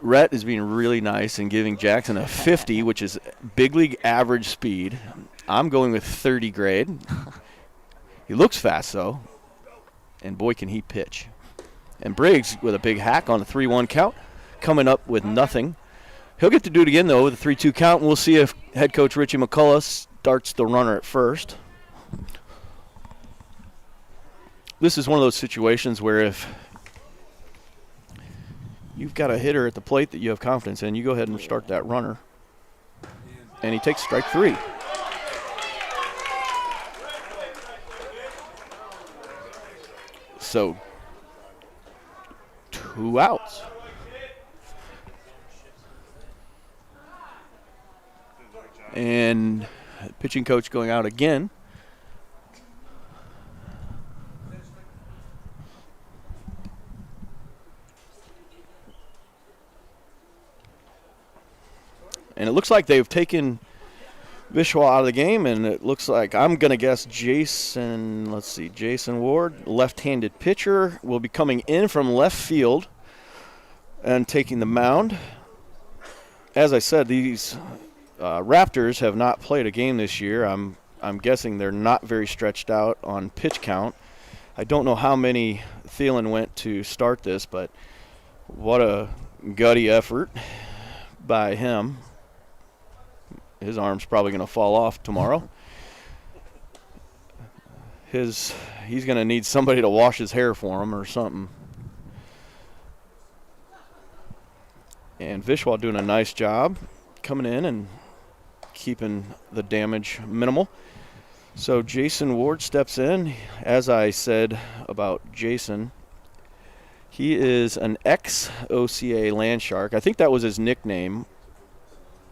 Rhett is being really nice and giving Jackson a 50, which is big league average speed. I'm going with 30 grade. He looks fast, though. And boy, can he pitch. And Briggs with a big hack on a 3-1 count, coming up with nothing. He'll get to do it again, though, with a 3-2 count. And we'll see if head coach Richie McCullough starts the runner at first. This is one of those situations where if you've got a hitter at the plate that you have confidence in, you go ahead and start that runner. And he takes strike 3. So, 2 outs. And pitching coach going out again. And it looks like they've taken Vishwa out of the game, and it looks like, I'm going to guess Jason Ward, left-handed pitcher, will be coming in from left field and taking the mound. As I said, these Raptors have not played a game this year. I'm guessing they're not very stretched out on pitch count. I don't know how many Thielen went to start this, but What a gutty effort by him. His arm's probably going to fall off tomorrow. He's going to need somebody to wash his hair for him or something. And Vishwa doing a nice job coming in and keeping the damage minimal. So Jason Ward steps in. As I said about Jason, he is an ex-OCA land shark. I think that was his nickname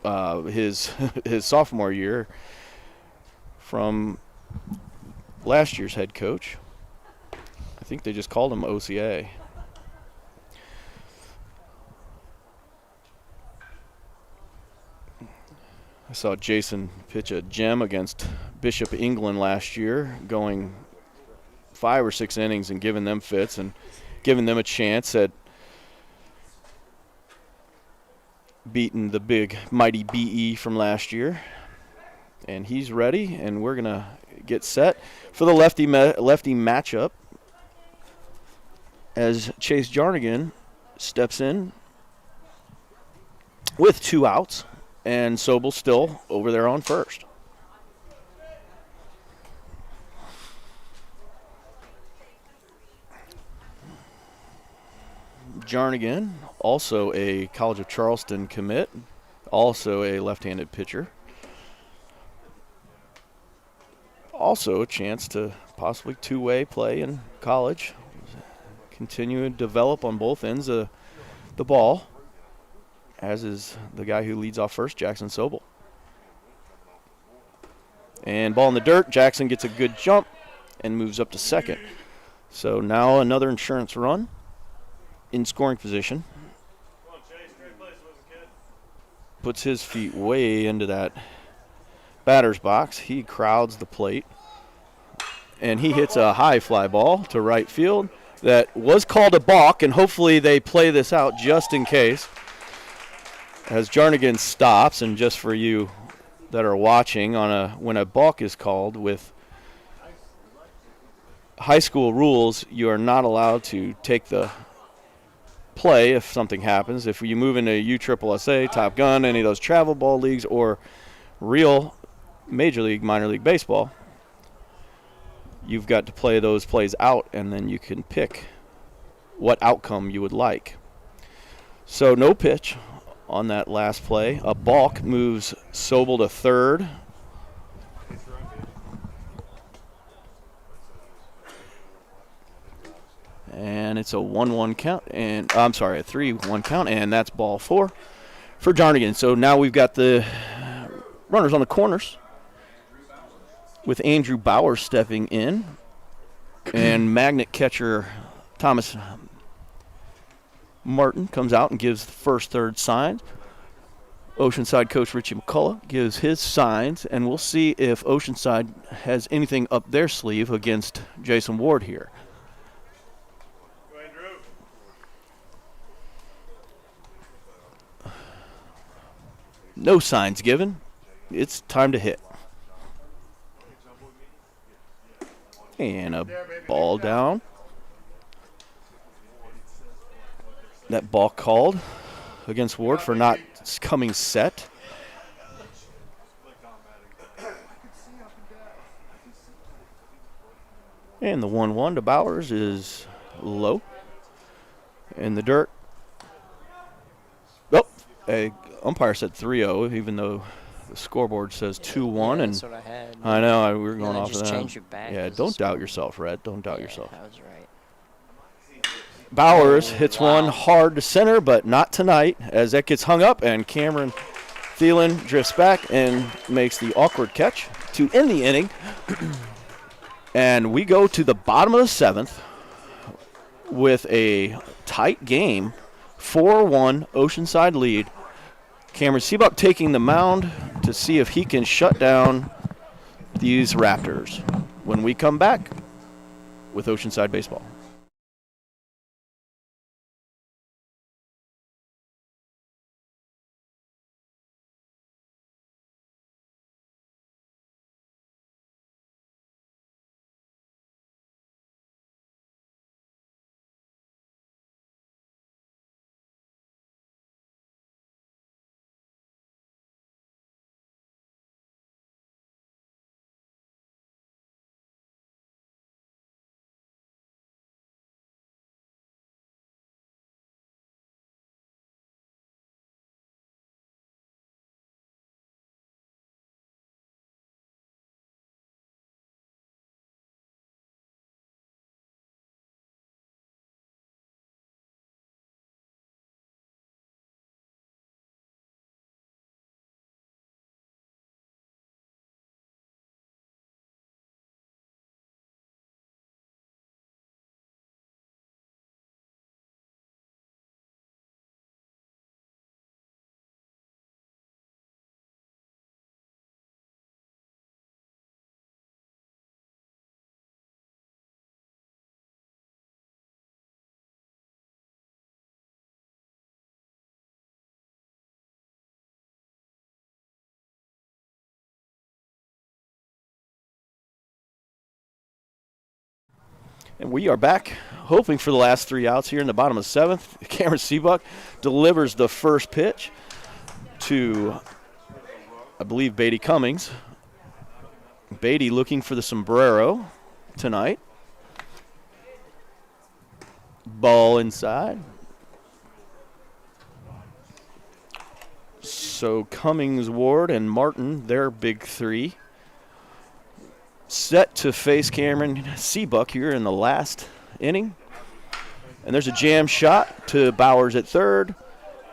his sophomore year from last year's head coach. I think they just called him OCA. I saw Jason pitch a gem against Bishop England last year, going 5 or 6 innings and giving them fits and giving them a chance at beating the big mighty BE from last year. And he's ready, and we're going to get set for the lefty matchup as Chase Jarnigan steps in with 2 outs, and Sobel still over there on first. Jarnigan, also a College of Charleston commit, also a left-handed pitcher. Also a chance to possibly two-way play in college. Continue to develop on both ends of the ball, as is the guy who leads off first, Jackson Sobel. And ball in the dirt. Jackson gets a good jump and moves up to second. So now another insurance run in scoring position. Come on, Chase. Great place, wasn't kid? Puts his feet way into that batter's box. He crowds the plate. And he hits a high fly ball to right field that was called a balk, and hopefully they play this out just in case. As Jarnigan stops, and just for you that are watching, when a balk is called with high school rules, you are not allowed to take the play if something happens. If you move into USSSA, Top Gun, any of those travel ball leagues, or real Major League, Minor League Baseball, you've got to play those plays out, and then you can pick what outcome you would like. So no pitch on that last play. A balk moves Sobel to third. And it's a 1-1 count, and I'm sorry, a 3-1 count, and that's ball 4 for Jarnigan. So now we've got the runners on the corners with Andrew Bauer stepping in, and magnet catcher Thomas Martin comes out and gives the first, third signs. Oceanside coach Richie McCullough gives his signs, and we'll see if Oceanside has anything up their sleeve against Jason Ward here. Go, Andrew. No signs given. It's time to hit. And a ball down. That ball called against Ward for not coming set. And the 1-1 to Bowers is low. In the dirt. Oh, a umpire said 3-0, even though the scoreboard says 2-1. Yeah, and that's what I had. I know, we were going off of just that. change it back. Yeah, 'cause don't it's- doubt yourself, Red. Don't doubt yeah, yourself. I was right. Bowers hits Wow. one hard to center, but not tonight, as that gets hung up, and Cameron Thielen drifts back and makes the awkward catch to end the inning. And we go to the bottom of the 7th with a tight game, 4-1 Oceanside lead. Cameron Seabuck taking the mound to see if he can shut down these Raptors when we come back with Oceanside Baseball. And we are back, hoping for the last 3 outs here in the bottom of the 7th. Cameron Seabuck delivers the first pitch to, I believe, Beatty Cummings. Beatty looking for the sombrero tonight. Ball inside. So Cummings, Ward, and Martin, their big three, set to face Cameron Seabuck here in the last inning. And there's a jam shot to Bowers at third,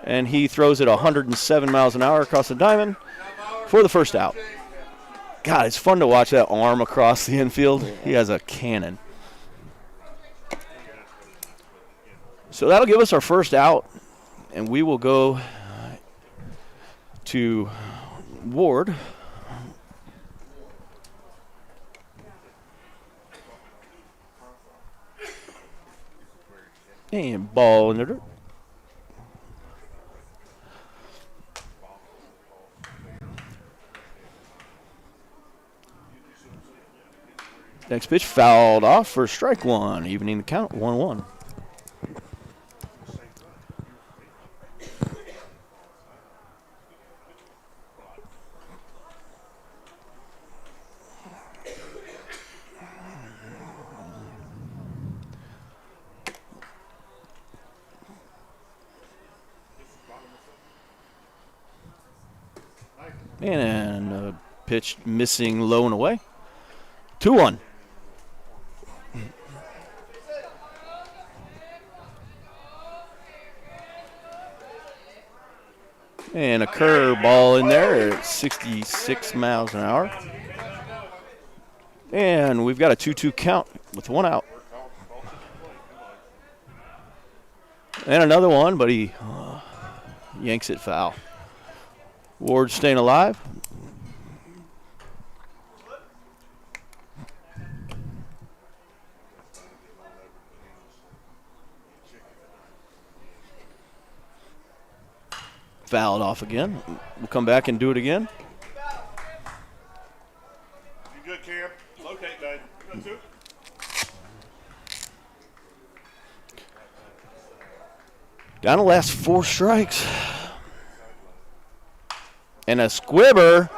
and he throws it 107 miles an hour across the diamond for the first out. God, it's fun to watch that arm across the infield. He has a cannon. So that'll give us our first out, and we will go to Ward. And ball in the dirt. Next pitch fouled off for strike one, evening the count, 1-1. And a pitch missing low and away. 2-1. And a curveball in there at 66 miles an hour. And we've got a 2-2 count with 1 out. And another one, but he yanks it foul. Ward staying alive. Fouled off again. We'll come back and do it again. You good, Cam? Locate, bud. That's it. Down the last 4 strikes. And a squibber,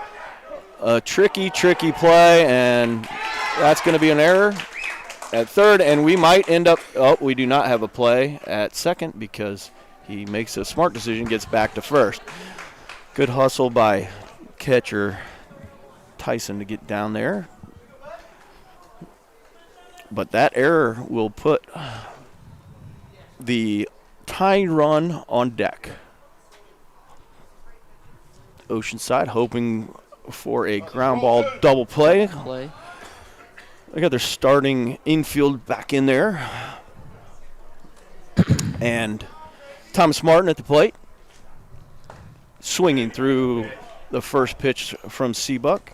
a tricky play, and that's going to be an error at third, and we might end up, we do not have a play at second because he makes a smart decision, gets back to first. Good hustle by catcher Tyson to get down there. But that error will put the tying run on deck. Oceanside hoping for a ground ball double play. They got their starting infield back in there. And Thomas Martin at the plate. Swinging through the first pitch from Seabuck.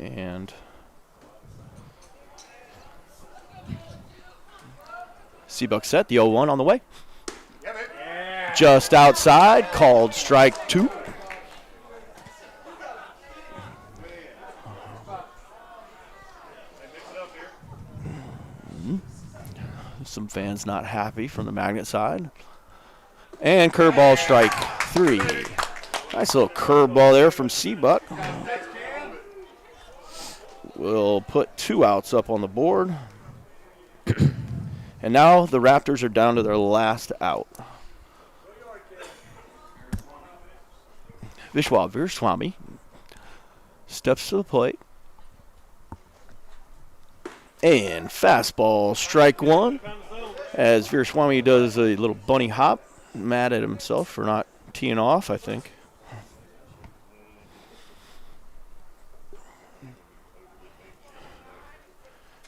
And Seabuck set, the 0-1 on the way. Just outside, called strike 2. Some fans not happy from the Magnet side. And curveball strike 3. Nice little curveball there from Seabuck. We'll put 2 outs up on the board. And now the Raptors are down to their last out. Vishwa Veerswamy steps to the plate. And fastball, strike 1. As Veerswamy does a little bunny hop. Mad at himself for not teeing off, I think.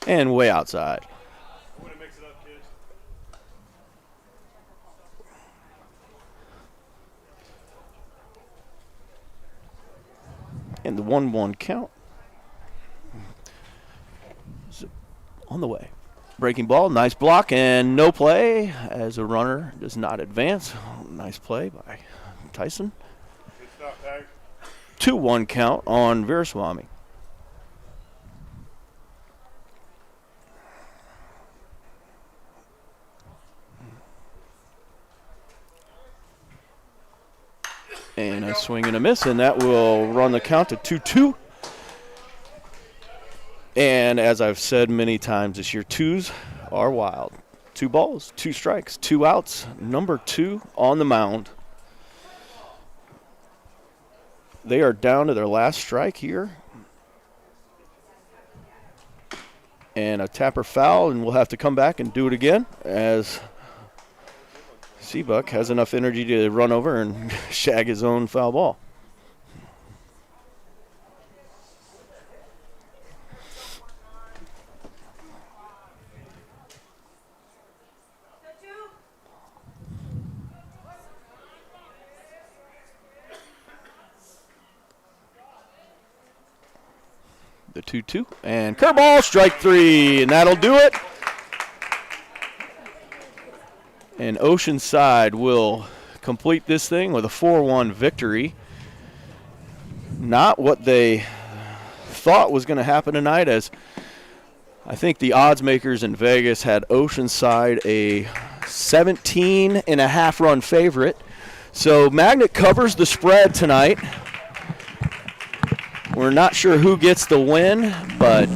And way outside. And the 1-1 count is on the way. Breaking ball, nice block, and no play as a runner does not advance. Nice play by Tyson. 2-1 count on Veerswamy. And a swing and a miss, and that will run the count to 2-2. And as I've said many times this year, twos are wild. 2 balls, 2 strikes, 2 outs. Number 2 on the mound. They are down to their last strike here. And a tapper foul, and we'll have to come back and do it again as Seabuck has enough energy to run over and shag his own foul ball. The 2-2 and curveball, strike 3, and that'll do it. And Oceanside will complete this thing with a 4-1 victory. Not what they thought was going to happen tonight, as I think the odds makers in Vegas had Oceanside a 17.5 run favorite. So Magnet covers the spread tonight. We're not sure who gets the win, but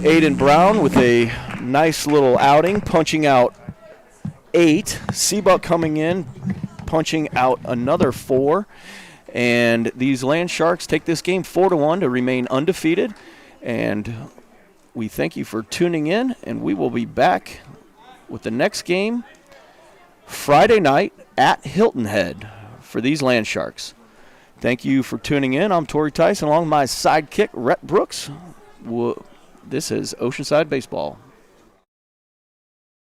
Aiden Brown with a nice little outing, punching out 8. Seabuck coming in, punching out another 4. And these Land Sharks take this game 4-1 to remain undefeated. And we thank you for tuning in, and we will be back with the next game Friday night at Hilton Head for these Land Sharks. Thank you for tuning in. I'm Torrey Tyson along with my sidekick, Rhett Brooks. This is Oceanside Baseball.